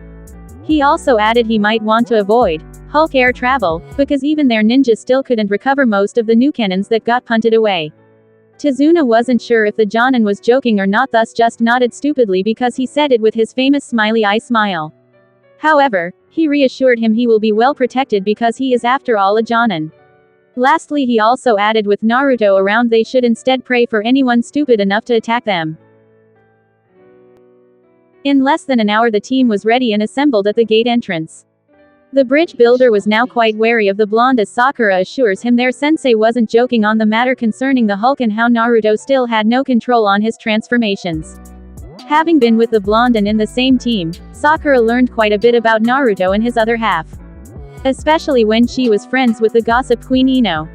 He also added he might want to avoid Hulk air travel, because even their ninjas still couldn't recover most of the new cannons that got punted away. Tazuna wasn't sure if the Jonin was joking or not, thus just nodded stupidly because he said it with his famous smiley eye smile. However, he reassured him he will be well protected because he is after all a Jonin. Lastly, he also added with Naruto around they should instead pray for anyone stupid enough to attack them. In less than an hour the team was ready and assembled at the gate entrance. The bridge builder was now quite wary of the blonde as Sakura assures him their sensei wasn't joking on the matter concerning the Hulk and how Naruto still had no control on his transformations. Having been with the blonde and in the same team, Sakura learned quite a bit about Naruto and his other half. Especially when she was friends with the gossip queen Ino.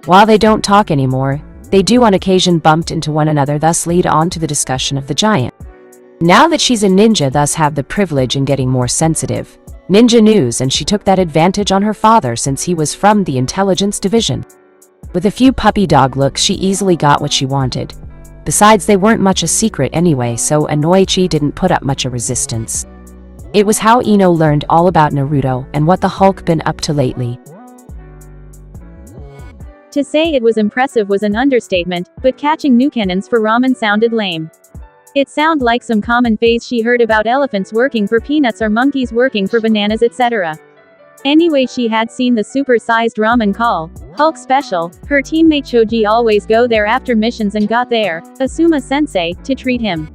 While they don't talk anymore, they do on occasion bump into one another, thus lead on to the discussion of the giant. Now that she's a ninja, thus have the privilege in getting more sensitive ninja news, and she took that advantage on her father since he was from the intelligence division. With a few puppy dog looks, she easily got what she wanted. Besides, they weren't much a secret anyway, so Anoichi didn't put up much of resistance. It was how Ino learned all about Naruto and what the Hulk been up to lately. To say it was impressive was an understatement, but catching new cannons for ramen sounded lame. It sounded like some common phase she heard about elephants working for peanuts or monkeys working for bananas, etc. Anyway, she had seen the super-sized ramen call Hulk special. Her teammate Choji always go there after missions and got there, Asuma sensei, to treat him.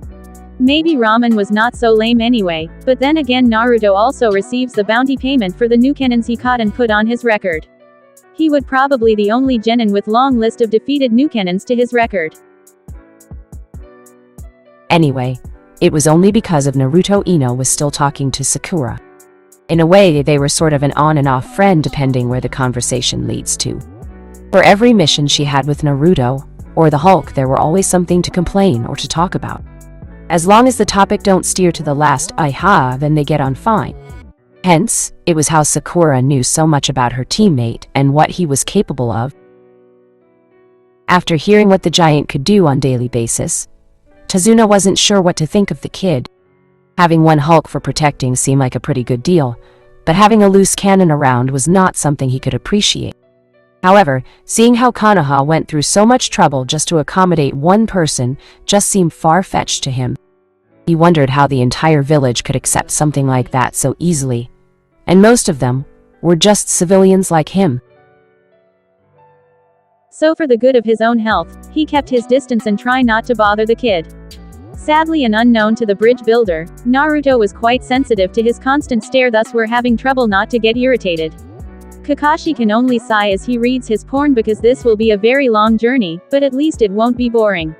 Maybe ramen was not so lame anyway, but then again Naruto also receives the bounty payment for the new cannons he caught and put on his record. He would probably the only genin with long list of defeated new cannons to his record. Anyway, it was only because of Naruto Ino was still talking to Sakura. In a way, they were sort of an on and off friend depending where the conversation leads to. For every mission she had with Naruto, or the Hulk, there were always something to complain or to talk about. As long as the topic don't steer to the last "aha," then they get on fine. Hence, it was how Sakura knew so much about her teammate and what he was capable of. After hearing what the giant could do on daily basis, Tazuna wasn't sure what to think of the kid. Having one Hulk for protecting seemed like a pretty good deal, but having a loose cannon around was not something he could appreciate. However, seeing how Konoha went through so much trouble just to accommodate one person just seemed far-fetched to him. He wondered how the entire village could accept something like that so easily, and most of them were just civilians like him. So for the good of his own health, he kept his distance and tried not to bother the kid. Sadly and unknown to the bridge builder, Naruto was quite sensitive to his constant stare, thus were having trouble not to get irritated. Kakashi can only sigh as he reads his porn because this will be a very long journey, but at least it won't be boring.